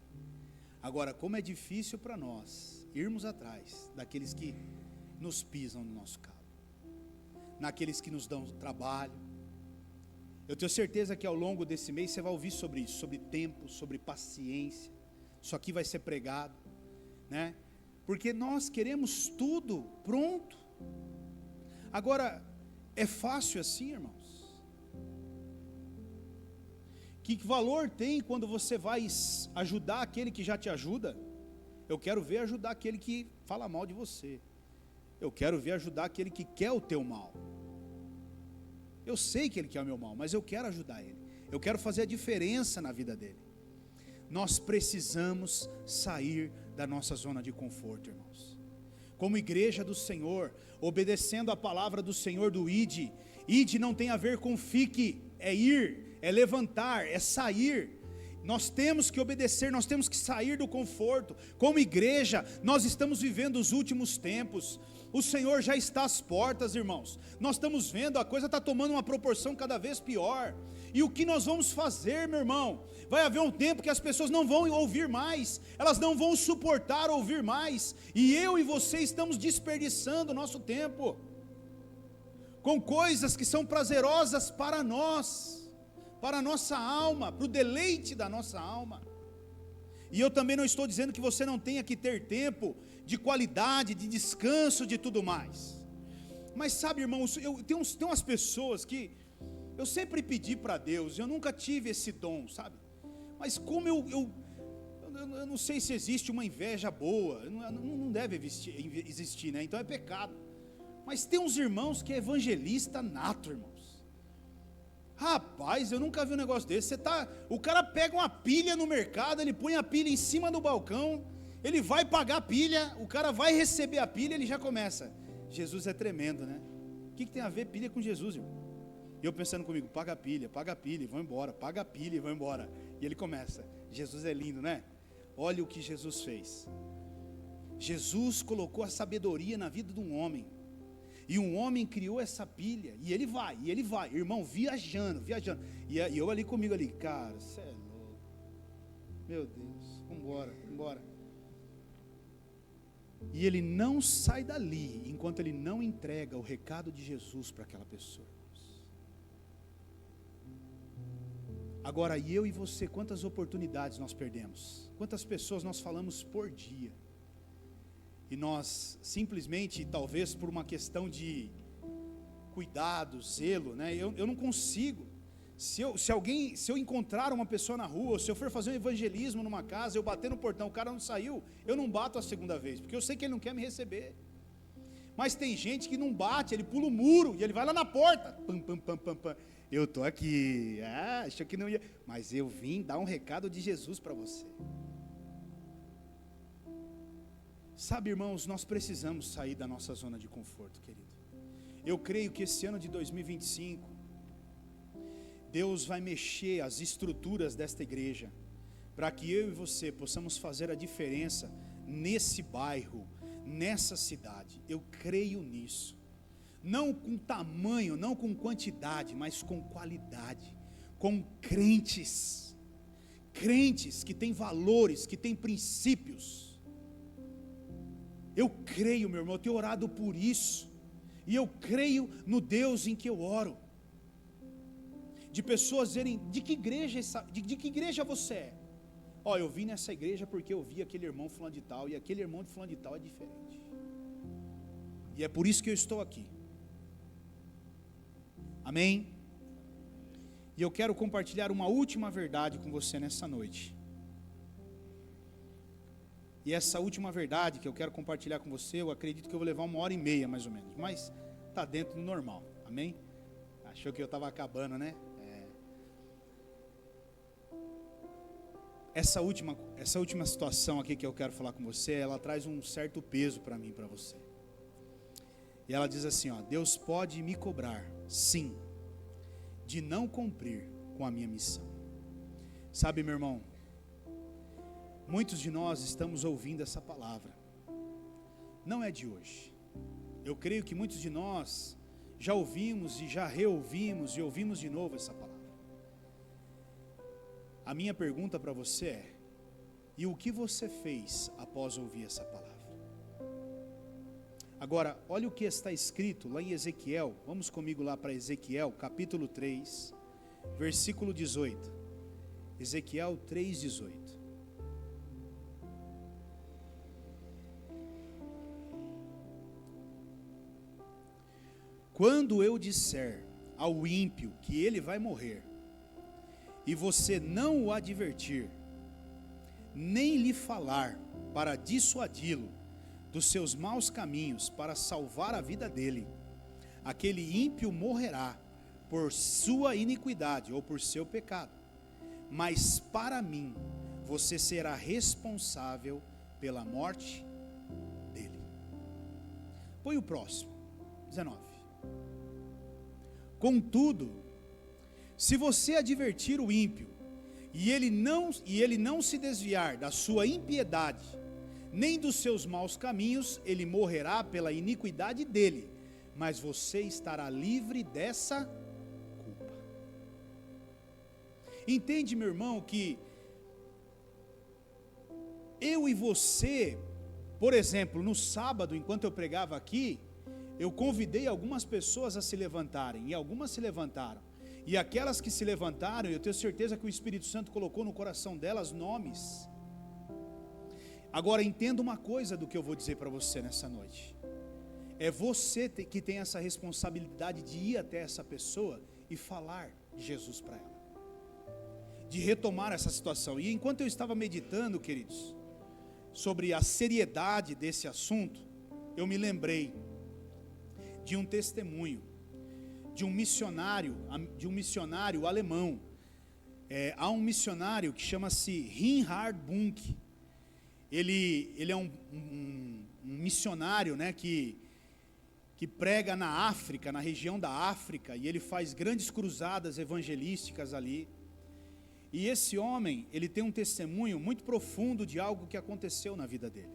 Agora, como é difícil para nós irmos atrás daqueles que nos pisam no nosso calo. Naqueles que nos dão trabalho. Eu tenho certeza que ao longo desse mês você vai ouvir sobre isso, sobre tempo, sobre paciência. Isso aqui vai ser pregado, né? Porque nós queremos tudo pronto. Agora, é fácil assim, irmãos? Que valor tem quando você vai ajudar aquele que já te ajuda? Eu quero ver ajudar aquele que fala mal de você. Eu quero ver ajudar aquele que quer o teu mal. Eu sei que ele quer o meu mal, mas eu quero ajudar ele. Eu quero fazer a diferença na vida dele. Nós precisamos sair da nossa zona de conforto, irmãos. Como igreja do Senhor, obedecendo a palavra do Senhor do ide. Ide não tem a ver com fique, é ir, é levantar, é sair. Nós temos que obedecer, nós temos que sair do conforto. Como igreja, nós estamos vivendo os últimos tempos. O Senhor já está às portas, irmãos. Nós estamos vendo, a coisa está tomando uma proporção cada vez pior. E o que nós vamos fazer, meu irmão? Vai haver um tempo que as pessoas não vão ouvir mais, elas não vão suportar ouvir mais. E eu e você estamos desperdiçando o nosso tempo com coisas que são prazerosas para nós, para a nossa alma, para o deleite da nossa alma. E eu também não estou dizendo que você não tenha que ter tempo de qualidade, de descanso, de tudo mais. Mas sabe, irmãos, tem umas pessoas que eu sempre pedi para Deus, eu nunca tive esse dom, sabe? Mas como eu não sei se existe uma inveja boa, não deve existir, né? Então é pecado. Mas tem uns irmãos que é evangelista nato, irmãos. Rapaz, eu nunca vi um negócio desse. O cara pega uma pilha no mercado, ele põe a pilha em cima do balcão, ele vai pagar a pilha, o cara vai receber a pilha, ele já começa. Jesus é tremendo, né? O que tem a ver pilha com Jesus, irmão? E eu pensando comigo, paga a pilha e vão embora, paga a pilha e vão embora. E ele começa, Jesus é lindo, né? Olha o que Jesus fez. Jesus colocou a sabedoria na vida de um homem. E um homem criou essa pilha, e ele vai, irmão, viajando. E eu ali comigo ali, cara, você é louco. Meu Deus, vambora. E ele não sai dali, enquanto ele não entrega o recado de Jesus para aquela pessoa. Agora, eu e você, quantas oportunidades nós perdemos? Quantas pessoas nós falamos por dia? E nós simplesmente, talvez por uma questão de cuidado, zelo, né? Eu não consigo. Se eu encontrar uma pessoa na rua, ou se eu for fazer um evangelismo numa casa, eu bater no portão, o cara não saiu, eu não bato a segunda vez, porque eu sei que ele não quer me receber. Mas tem gente que não bate, ele pula o muro e ele vai lá na porta. Pam, pam, pam, pam, pam. Eu estou aqui. Achou que não ia. Mas eu vim dar um recado de Jesus para você. Sabe, irmãos, nós precisamos sair da nossa zona de conforto, querido. Eu creio que esse ano de 2025, Deus vai mexer as estruturas desta igreja, para que eu e você possamos fazer a diferença nesse bairro, nessa cidade. Eu creio nisso. Não com tamanho, não com quantidade, mas com qualidade. Com crentes. Crentes que têm valores, que têm princípios. Eu creio, meu irmão, eu tenho orado por isso. E eu creio no Deus em que eu oro. De pessoas dizerem, de que igreja você é? Eu vim nessa igreja porque eu vi aquele irmão fulano de tal, e aquele irmão de fulano de tal é diferente. E é por isso que eu estou aqui. Amém? E eu quero compartilhar uma última verdade com você nessa noite. E essa última verdade que eu quero compartilhar com você, eu acredito que eu vou levar 1h30 mais ou menos, mas está dentro do normal, amém? Achou que eu estava acabando, né? Essa última situação aqui que eu quero falar com você, ela traz um certo peso para mim e para você. E ela diz assim, Deus pode me cobrar, sim, de não cumprir com a minha missão. Sabe, meu irmão, muitos de nós estamos ouvindo essa palavra, não é de hoje. Eu creio que muitos de nós já ouvimos e já reouvimos e ouvimos de novo essa palavra. A minha pergunta para você é, e o que você fez após ouvir essa palavra? Agora, olha o que está escrito lá em Ezequiel, vamos comigo lá para Ezequiel, capítulo 3, versículo 18. Ezequiel 3:18. Quando eu disser ao ímpio que ele vai morrer, e você não o advertir, nem lhe falar para dissuadi-lo dos seus maus caminhos, para salvar a vida dele, aquele ímpio morrerá por sua iniquidade ou por seu pecado, mas para mim você será responsável pela morte dele. Põe o próximo, 19. Contudo, se você advertir o ímpio, e ele não se desviar da sua impiedade, nem dos seus maus caminhos, ele morrerá pela iniquidade dele, mas você estará livre dessa culpa. Entende, meu irmão, que eu e você, por exemplo, no sábado, enquanto eu pregava aqui, eu convidei algumas pessoas a se levantarem, e algumas se levantaram. E aquelas que se levantaram, eu tenho certeza que o Espírito Santo colocou no coração delas nomes. Agora entenda uma coisa do que eu vou dizer para você nessa noite. É você que tem essa responsabilidade de ir até essa pessoa e falar de Jesus para ela. De retomar essa situação. E enquanto eu estava meditando, queridos, sobre a seriedade desse assunto, eu me lembrei de um testemunho de um missionário alemão. Há um missionário que chama-se Reinhard Bunk. Ele é um missionário, né, que prega na África, na região da África, e ele faz grandes cruzadas evangelísticas ali. E esse homem, ele tem um testemunho muito profundo de algo que aconteceu na vida dele.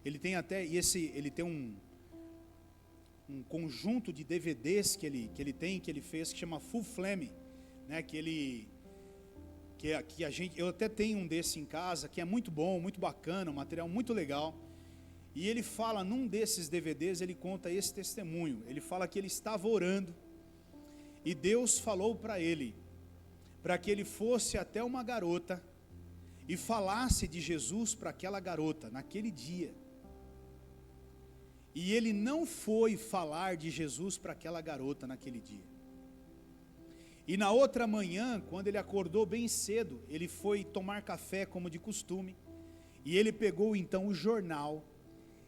Ele tem até, ele tem um conjunto de DVDs que ele fez, que chama Full Flame, né, eu até tenho um desse em casa, que é muito bom, muito bacana, um material muito legal. E ele fala, num desses DVDs, ele conta esse testemunho. Ele fala que ele estava orando, e Deus falou para ele, para que ele fosse até uma garota, e falasse de Jesus para aquela garota, naquele dia. E ele não foi falar de Jesus para aquela garota naquele dia. E na outra manhã, quando ele acordou bem cedo, ele foi tomar café como de costume. E ele pegou então o jornal.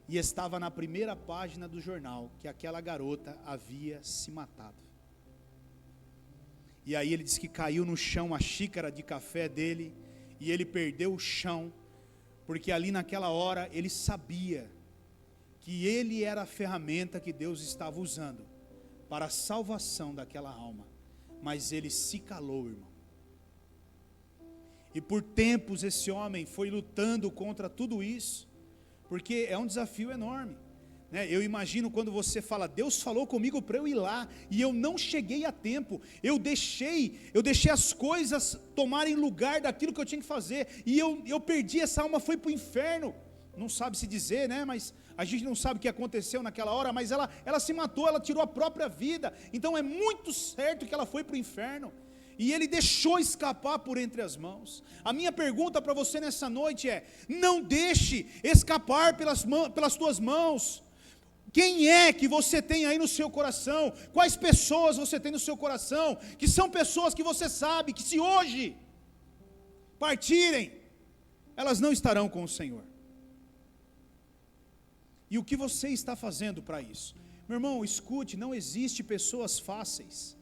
e estava na primeira página do jornal que aquela garota havia se matado. E aí ele disse que caiu no chão a xícara de café dele, e ele perdeu o chão, porque ali naquela hora ele sabia que ele era a ferramenta que Deus estava usando para a salvação daquela alma. Mas ele se calou, irmão. E por tempos esse homem foi lutando contra tudo isso, porque é um desafio enorme, né? Eu imagino quando você fala, Deus falou comigo para eu ir lá, e eu não cheguei a tempo, eu deixei as coisas tomarem lugar daquilo que eu tinha que fazer, e eu perdi, essa alma foi para o inferno. Não sabe se dizer, né? Mas a gente não sabe o que aconteceu naquela hora, mas ela se matou, ela tirou a própria vida, então é muito certo que ela foi para o inferno. E ele deixou escapar por entre as mãos. A minha pergunta para você nessa noite é: não deixe escapar pelas tuas mãos. Quem é que você tem aí no seu coração? Quais pessoas você tem no seu coração? Que são pessoas que você sabe que se hoje partirem, elas não estarão com o Senhor. E o que você está fazendo para isso? Meu irmão, escute, não existe pessoas fáceis.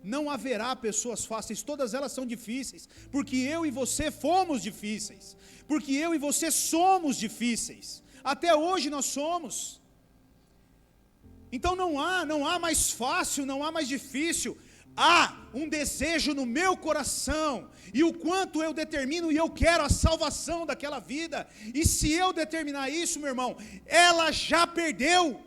Não haverá pessoas fáceis, todas elas são difíceis, porque eu e você fomos difíceis, porque eu e você somos difíceis, até hoje nós somos. Então não há mais fácil, não há mais difícil, há um desejo no meu coração, e o quanto eu determino e eu quero a salvação daquela vida, e se eu determinar isso, meu irmão, ela já perdeu.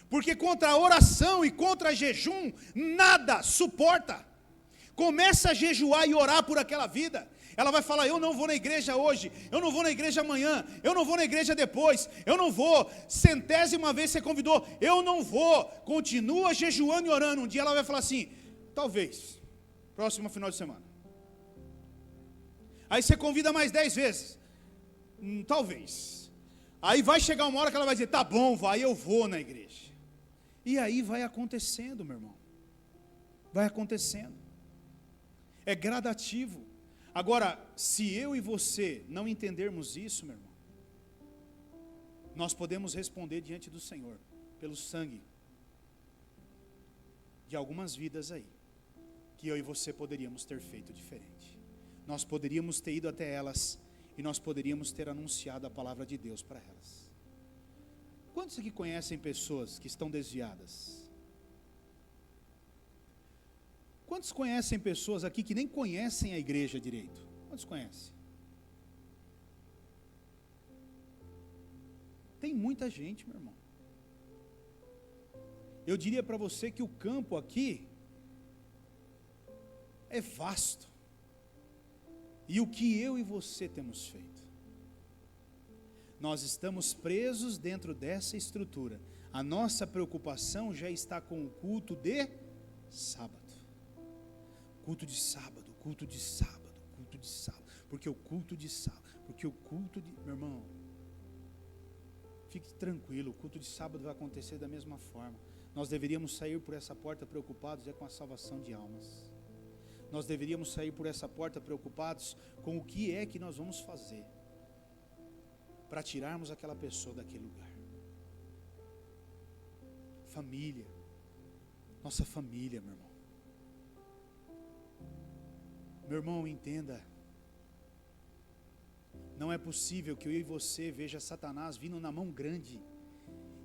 Porque contra a oração e contra jejum, nada suporta. Começa a jejuar e orar por aquela vida. Ela vai falar, eu não vou na igreja hoje, eu não vou na igreja amanhã, eu não vou na igreja depois, eu não vou, 100ª vez você convidou, eu não vou. Continua jejuando e orando. Um dia ela vai falar assim, talvez, próximo final de semana. Aí você convida mais 10 vezes, talvez. Aí vai chegar uma hora que ela vai dizer, tá bom, vai, eu vou na igreja. E aí vai acontecendo, meu irmão. Vai acontecendo. É gradativo. Agora, se eu e você não entendermos isso, meu irmão, nós podemos responder diante do Senhor, pelo sangue de algumas vidas aí, que eu e você poderíamos ter feito diferente. Nós poderíamos ter ido até elas, e nós poderíamos ter anunciado a palavra de Deus para elas. Quantos aqui conhecem pessoas que estão desviadas? Quantos conhecem pessoas aqui que nem conhecem a igreja direito? Quantos conhecem? Tem muita gente, meu irmão. Eu diria para você que o campo aqui é vasto. E o que eu e você temos feito? Nós estamos presos dentro dessa estrutura. A nossa preocupação já está com o culto de sábado. Culto de sábado, culto de sábado, culto de sábado. Porque o culto de sábado, porque o culto de... Meu irmão, fique tranquilo, o culto de sábado vai acontecer da mesma forma. Nós deveríamos sair por essa porta preocupados com a salvação de almas. Nós deveríamos sair por essa porta preocupados com o que é que nós vamos fazer para tirarmos aquela pessoa daquele lugar. Família, nossa família, meu irmão. Meu irmão, entenda, não é possível que eu e você veja Satanás vindo na mão grande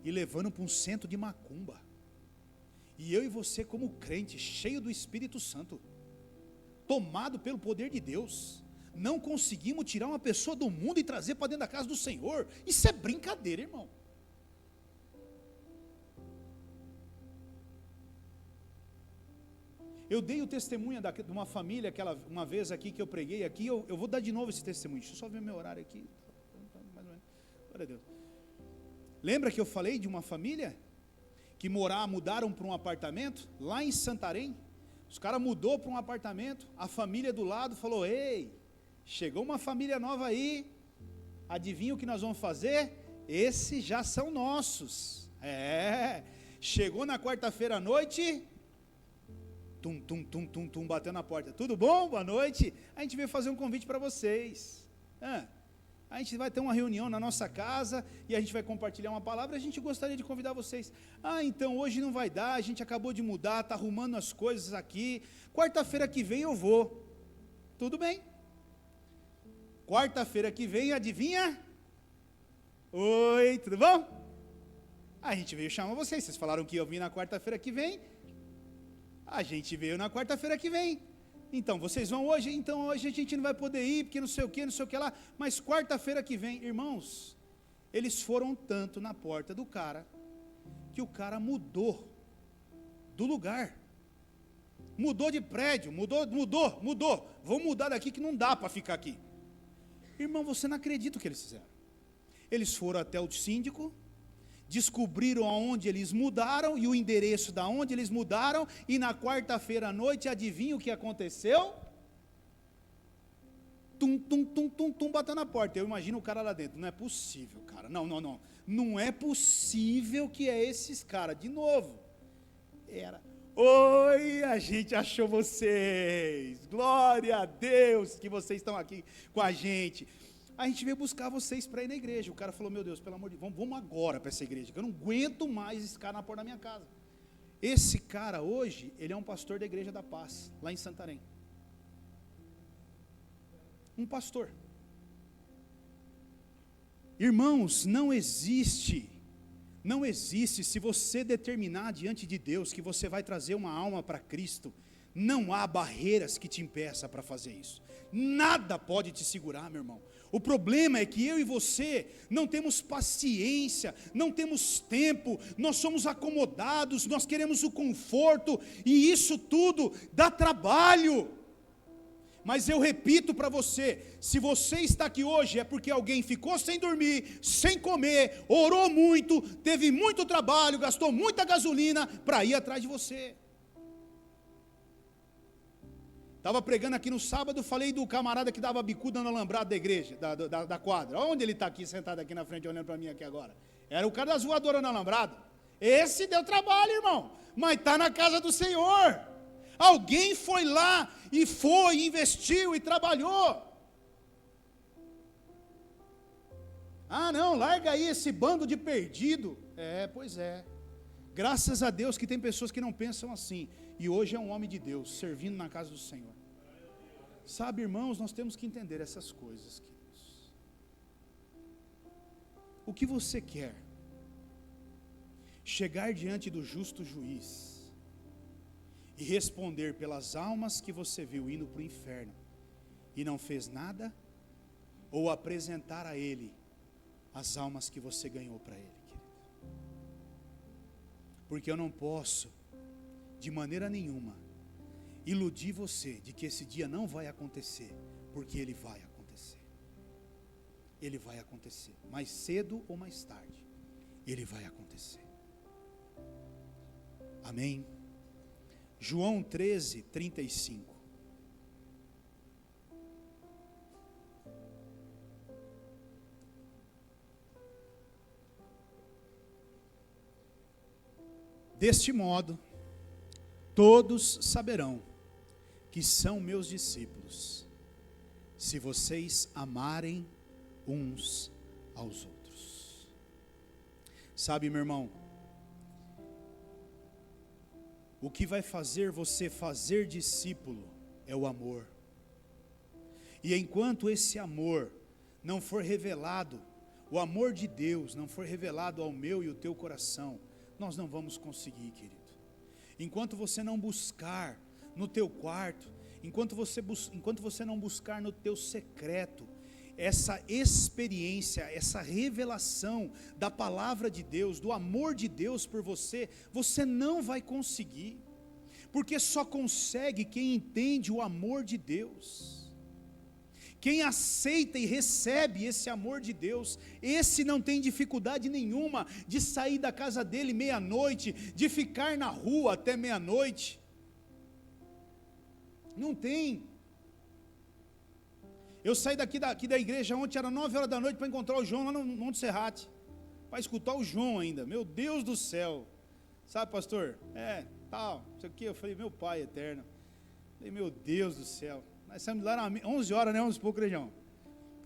e levando para um centro de macumba, e eu e você como crente, cheio do Espírito Santo, tomado pelo poder de Deus, não conseguimos tirar uma pessoa do mundo e trazer para dentro da casa do Senhor. Isso é brincadeira, irmão. Eu dei o testemunho de uma família, uma vez aqui que eu preguei aqui, eu vou dar de novo esse testemunho. Deixa eu só ver meu horário aqui. Mais ou menos. Glória a Deus. Lembra que eu falei de uma família que mudaram para um apartamento lá em Santarém? Os caras mudou para um apartamento, a família do lado falou, ei, chegou uma família nova aí, adivinha o que nós vamos fazer? Esses já são nossos. Chegou na quarta-feira à noite, bateu na porta, tudo bom? Boa noite, a gente veio fazer um convite para vocês. A gente vai ter uma reunião na nossa casa e a gente vai compartilhar uma palavra. A gente gostaria de convidar vocês. Então hoje não vai dar, a gente acabou de mudar, está arrumando as coisas aqui. Quarta-feira que vem eu vou. Tudo bem. Quarta-feira que vem, adivinha? Oi, tudo bom? A gente veio chamar vocês. Vocês falaram que eu vim na quarta-feira que vem. A gente veio na quarta-feira que vem. Então, vocês vão hoje? Então, hoje a gente não vai poder ir, porque não sei o que lá. Mas quarta-feira que vem, irmãos, eles foram tanto na porta do cara, que o cara mudou do lugar. Mudou de prédio, mudou. Vou mudar daqui que não dá para ficar aqui. Irmão, você não acredita o que eles fizeram. Eles foram até o síndico, descobriram aonde eles mudaram e o endereço da onde eles mudaram, e na quarta-feira à noite, adivinha o que aconteceu? Bateu na porta. Eu imagino o cara lá dentro. Não é possível, cara. Não é possível que é esses caras. De novo. Oi, a gente achou vocês. Glória a Deus que vocês estão aqui com a gente. A gente veio buscar vocês para ir na igreja. O cara falou, meu Deus, pelo amor de Deus, vamos agora para essa igreja, que eu não aguento mais esse cara na porta da minha casa. Esse cara hoje, ele é um pastor da Igreja da Paz, lá em Santarém. Um pastor. Irmãos, não existe, se você determinar diante de Deus que você vai trazer uma alma para Cristo, não há barreiras que te impeçam para fazer isso. Nada pode te segurar, meu irmão. O problema é que eu e você não temos paciência, não temos tempo, nós somos acomodados, nós queremos o conforto, e isso tudo dá trabalho. Mas eu repito para você, se você está aqui hoje é porque alguém ficou sem dormir, sem comer, orou muito, teve muito trabalho, gastou muita gasolina para ir atrás de você. Estava pregando aqui no sábado, falei do camarada que dava bicuda no alambrado da igreja, da quadra. Onde ele está aqui, sentado aqui na frente, olhando para mim aqui agora? Era o cara das voadoras no alambrado. Esse deu trabalho, irmão, mas está na casa do Senhor. Alguém foi lá e investiu e trabalhou. Não, larga aí esse bando de perdido. Pois é. Graças a Deus que tem pessoas que não pensam assim. E hoje é um homem de Deus, servindo na casa do Senhor. Sabe, irmãos, nós temos que entender essas coisas, queridos. O que você quer? Chegar diante do justo juiz e responder pelas almas que você viu indo para o inferno e não fez nada? Ou apresentar a Ele as almas que você ganhou para Ele, querido? Porque eu não posso, de maneira nenhuma, iludir você de que esse dia não vai acontecer, porque ele vai acontecer. Ele vai acontecer, mais cedo ou mais tarde, ele vai acontecer. Amém? João 13, 35. Deste modo, todos saberão que são meus discípulos, se vocês amarem uns aos outros. Sabe, meu irmão, o que vai fazer você fazer discípulo é o amor. E enquanto esse amor não for revelado, o amor de Deus não for revelado ao meu e ao teu coração, nós não vamos conseguir, querido. Enquanto você não buscar no teu quarto, enquanto você não buscar no teu secreto, essa experiência, essa revelação da palavra de Deus, do amor de Deus por você, você não vai conseguir, porque só consegue quem entende o amor de Deus. Quem aceita e recebe esse amor de Deus, esse não tem dificuldade nenhuma de sair da casa dele meia-noite, de ficar na rua até meia-noite. Não tem. Eu saí daqui da igreja ontem, era 9 horas da noite, para encontrar o João lá no Monte Serrate, para escutar o João ainda. Meu Deus do céu. Sabe, pastor? Tal, não sei o que. Eu falei, meu Pai eterno. Eu falei, meu Deus do céu. Nós saímos lá às 11 horas, né? 11 e pouco, João.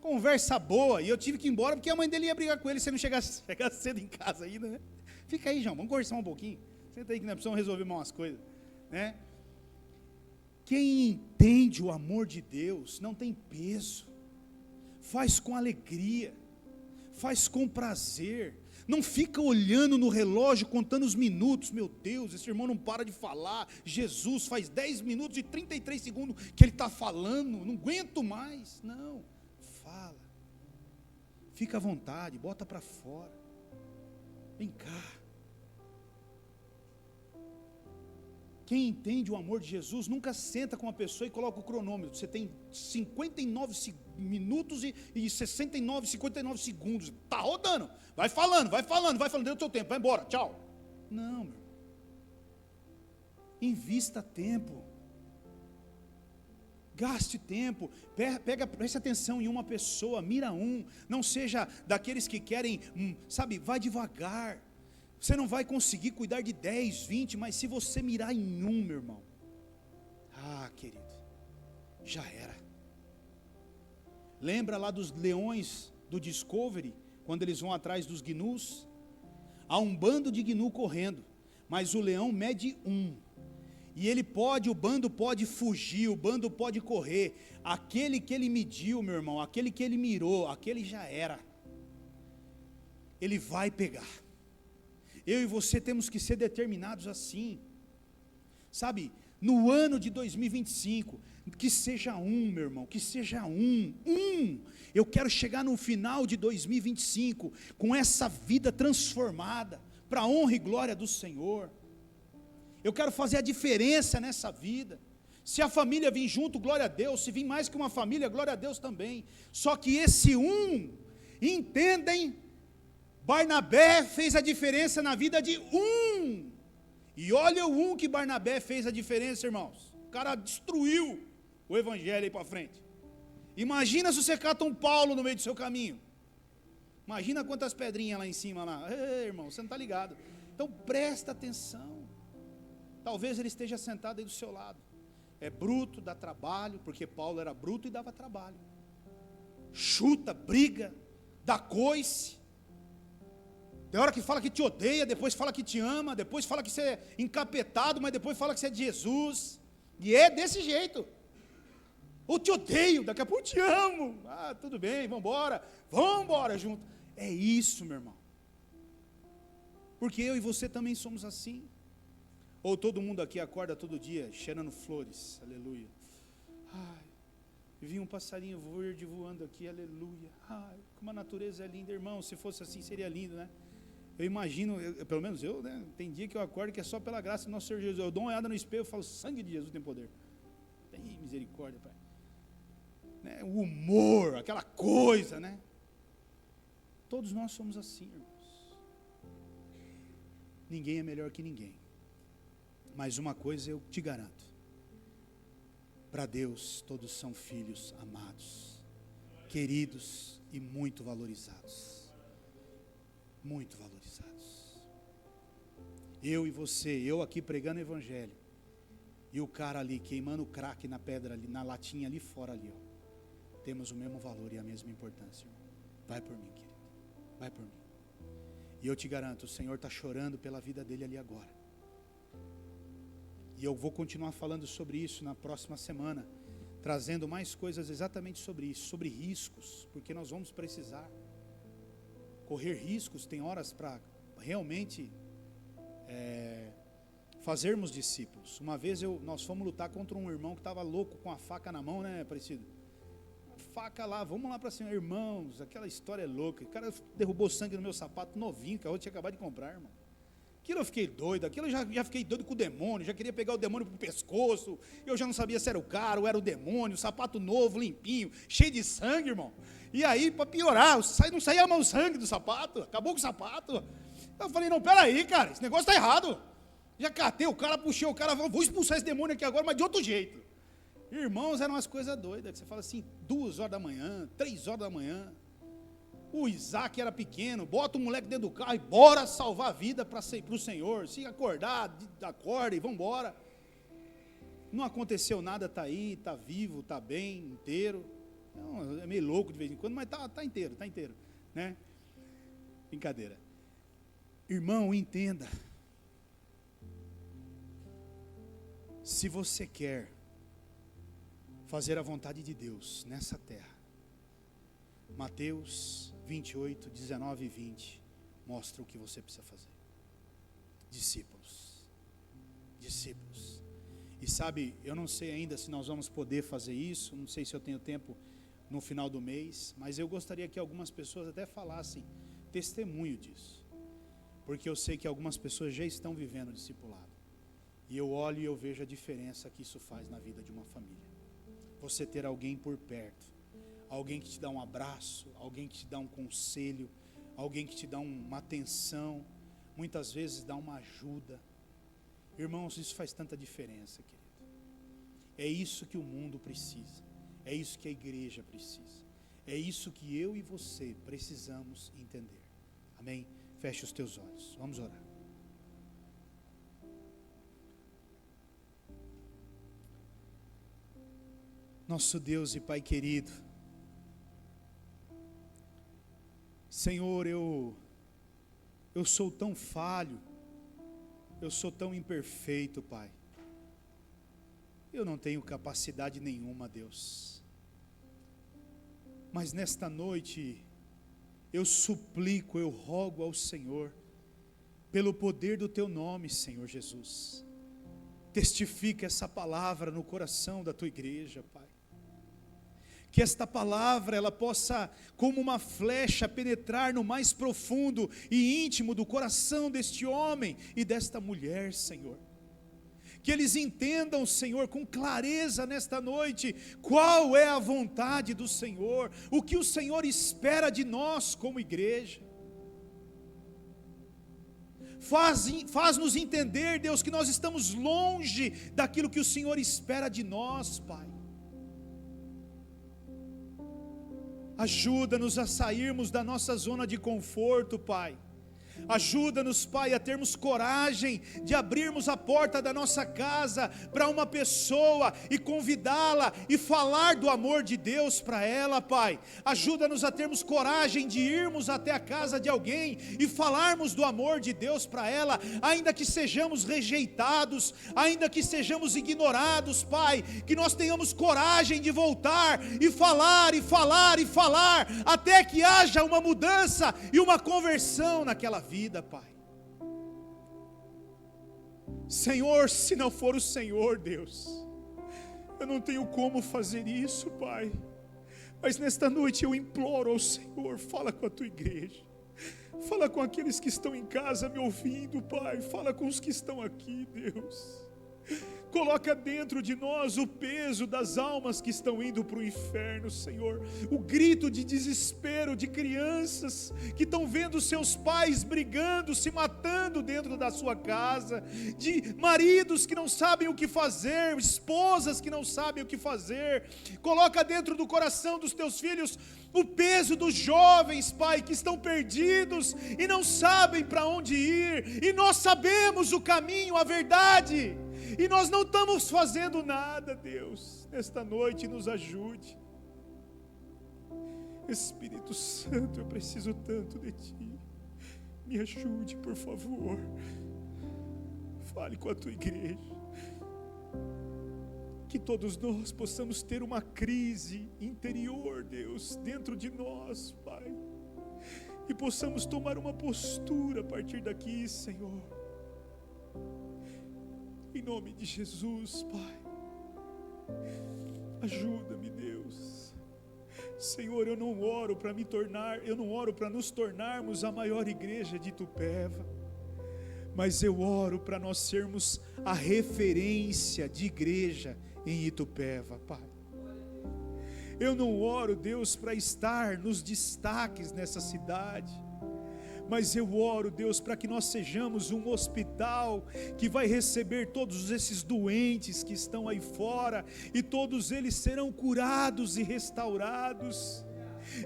Conversa boa, e eu tive que ir embora porque a mãe dele ia brigar com ele se ele não chegasse cedo em casa ainda, né? Fica aí, João, vamos conversar um pouquinho. Senta aí que nós precisamos resolver umas coisas, né? Quem entende o amor de Deus não tem peso, faz com alegria, faz com prazer, não fica olhando no relógio, contando os minutos. Meu Deus, esse irmão não para de falar. Jesus, faz 10 minutos e 33 segundos que ele está falando, não aguento mais. Não, fala, fica à vontade, bota para fora, vem cá. Quem entende o amor de Jesus nunca senta com uma pessoa e coloca o cronômetro. Você tem 59 minutos e 59 segundos. Está rodando. Vai falando, deu o seu tempo, vai embora, tchau. Não, meu. Invista tempo. Gaste tempo. Preste atenção em uma pessoa, mira um. Não seja daqueles que querem, vai devagar. Você não vai conseguir cuidar de 10, 20, mas se você mirar em um, meu irmão, querido, já era. Lembra lá dos leões do Discovery, quando eles vão atrás dos gnus? Há um bando de gnu correndo, mas o leão mede um. E o bando pode fugir, o bando pode correr. Aquele que ele mediu, meu irmão, aquele que ele mirou, aquele já era. Ele vai pegar. Eu e você temos que ser determinados assim, sabe, no ano de 2025, que seja meu irmão, que seja eu quero chegar no final de 2025, com essa vida transformada, para a honra e glória do Senhor. Eu quero fazer a diferença nessa vida. Se a família vir junto, glória a Deus. Se vir mais que uma família, glória a Deus também. Só que esse entendem? Barnabé fez a diferença na vida de E olha o que Barnabé fez a diferença, irmãos. O cara destruiu o evangelho aí para frente. Imagina se você cata um Paulo no meio do seu caminho. Imagina quantas pedrinhas lá em cima lá. Ei, irmão, você não está ligado. Então presta atenção. Talvez ele esteja sentado aí do seu lado. É bruto, dá trabalho, porque Paulo era bruto e dava trabalho. Chuta, briga, dá coice. Tem hora que fala que te odeia, depois fala que te ama, depois fala que você é encapetado, mas depois fala que você é de Jesus. E é desse jeito. Ou te odeio, daqui a pouco te amo. Tudo bem, vamos embora junto. É isso, meu irmão. Porque eu e você também somos assim. Ou todo mundo aqui acorda todo dia cheirando flores, aleluia. Vi um passarinho verde voando aqui, aleluia. Como a natureza é linda, irmão. Se fosse assim seria lindo, né? Eu imagino, pelo menos eu, né? Tem dia que eu acordo que é só pela graça do nosso Senhor Jesus. Eu dou uma olhada no espelho e falo, sangue de Jesus tem poder. Tem misericórdia, Pai. Né? O humor, aquela coisa, né? Todos nós somos assim, irmãos. Ninguém é melhor que ninguém. Mas uma coisa eu te garanto. Para Deus, todos são filhos amados, queridos e muito valorizados. Muito valorizados. Eu e você, eu aqui pregando o evangelho, e o cara ali queimando o crack na pedra ali, na latinha ali fora ali, ó. Temos o mesmo valor e a mesma importância, irmão. Vai por mim, querido. Vai por mim. E eu te garanto, o Senhor está chorando pela vida dele ali agora. E eu vou continuar falando sobre isso na próxima semana, trazendo mais coisas exatamente sobre isso, sobre riscos, porque nós vamos precisar correr riscos, tem horas para realmente fazermos discípulos. Uma vez nós fomos lutar contra um irmão que estava louco com a faca na mão, né, Aparecido? Faca lá, vamos lá para cima, irmãos, aquela história é louca. O cara derrubou sangue no meu sapato novinho, que a outra tinha acabado de comprar, irmão. Aquilo eu fiquei doido, aquilo eu já fiquei doido com o demônio, já queria pegar o demônio pro pescoço, eu já não sabia se era o cara ou era o demônio, sapato novo, limpinho, cheio de sangue, irmão. E aí, para piorar, não saía mais o sangue do sapato, acabou com o sapato. Eu falei, não, peraí, cara, esse negócio está errado. Já catei o cara, puxei o cara, vou expulsar esse demônio aqui agora, mas de outro jeito. Irmãos, eram umas coisas doidas, que você fala assim, 2 horas da manhã, 3 horas da manhã. O Isaac era pequeno, bota o moleque dentro do carro e bora salvar a vida para o Senhor. Se acordar, acorda e vamos embora. Não aconteceu nada, está aí, está vivo, está bem, inteiro. Não, é meio louco de vez em quando, mas tá inteiro, né? Brincadeira. Irmão, entenda. Se você quer fazer a vontade de Deus nessa terra, Mateus 28, 19 e 20 mostra o que você precisa fazer. Discípulos. E sabe, eu não sei ainda se nós vamos poder fazer isso, não sei se eu tenho tempo no final do mês, mas eu gostaria que algumas pessoas até falassem testemunho disso, porque eu sei que algumas pessoas já estão vivendo o discipulado, e eu olho e eu vejo a diferença que isso faz na vida de uma família. Você ter alguém por perto, alguém que te dá um abraço, alguém que te dá um conselho, alguém que te dá uma atenção, muitas vezes dá uma ajuda. Irmãos, isso faz tanta diferença, querido. É isso que o mundo precisa, é isso que a igreja precisa, é isso que eu e você precisamos entender. Amém? Feche os teus olhos, vamos orar. Nosso Deus e Pai querido, Senhor, eu sou tão falho, eu sou tão imperfeito, Pai. Eu não tenho capacidade nenhuma, Deus. Mas nesta noite, eu suplico, eu rogo ao Senhor, pelo poder do Teu nome, Senhor Jesus. Testifica essa palavra no coração da Tua igreja, Pai. Que esta palavra, ela possa, como uma flecha, penetrar no mais profundo e íntimo do coração deste homem e desta mulher, Senhor. Que eles entendam, Senhor, com clareza nesta noite, qual é a vontade do Senhor, o que o Senhor espera de nós como igreja. Faz-nos entender, Deus, que nós estamos longe daquilo que o Senhor espera de nós, Pai. Ajuda-nos a sairmos da nossa zona de conforto, Pai. Ajuda-nos, Pai, a termos coragem de abrirmos a porta da nossa casa para uma pessoa e convidá-la e falar do amor de Deus para ela, Pai. Ajuda-nos a termos coragem de irmos até a casa de alguém e falarmos do amor de Deus para ela, ainda que sejamos rejeitados, ainda que sejamos ignorados, Pai, que nós tenhamos coragem de voltar e falar, até que haja uma mudança e uma conversão naquela vida, Pai. Senhor, se não for o Senhor, Deus, eu não tenho como fazer isso, Pai. Mas nesta noite eu imploro ao Senhor, fala com a Tua igreja, fala com aqueles que estão em casa me ouvindo, Pai, fala com os que estão aqui, Deus. Coloca dentro de nós o peso das almas que estão indo para o inferno, Senhor. O grito de desespero de crianças que estão vendo seus pais brigando, se matando dentro da sua casa. De maridos que não sabem o que fazer, esposas que não sabem o que fazer. Coloca dentro do coração dos teus filhos o peso dos jovens, Pai, que estão perdidos e não sabem para onde ir. E nós sabemos o caminho, a verdade. E nós não estamos fazendo nada, Deus. Nesta noite nos ajude. Espírito Santo, eu preciso tanto de Ti. Me ajude, por favor. Fale com a Tua igreja. Que todos nós possamos ter uma crise interior, Deus, dentro de nós, Pai. E possamos tomar uma postura a partir daqui, Senhor. Em nome de Jesus, Pai, ajuda-me, Deus. Senhor, eu não oro para nos tornarmos a maior igreja de Itupeva, mas eu oro para nós sermos a referência de igreja em Itupeva, Pai. Eu não oro, Deus, para estar nos destaques nessa cidade, mas eu oro, Deus, para que nós sejamos um hospital que vai receber todos esses doentes que estão aí fora, e todos eles serão curados e restaurados.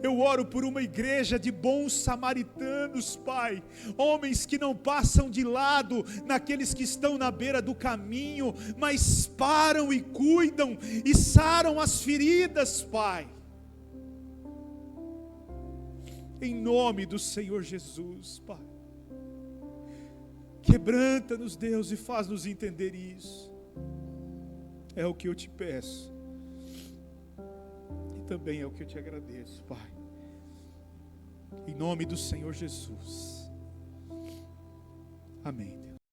Eu oro por uma igreja de bons samaritanos, Pai, homens que não passam de lado naqueles que estão na beira do caminho, mas param e cuidam e saram as feridas, Pai. Em nome do Senhor Jesus, Pai. Quebranta-nos, Deus, e faz-nos entender isso. É o que eu te peço. E também é o que eu te agradeço, Pai. Em nome do Senhor Jesus. Amém.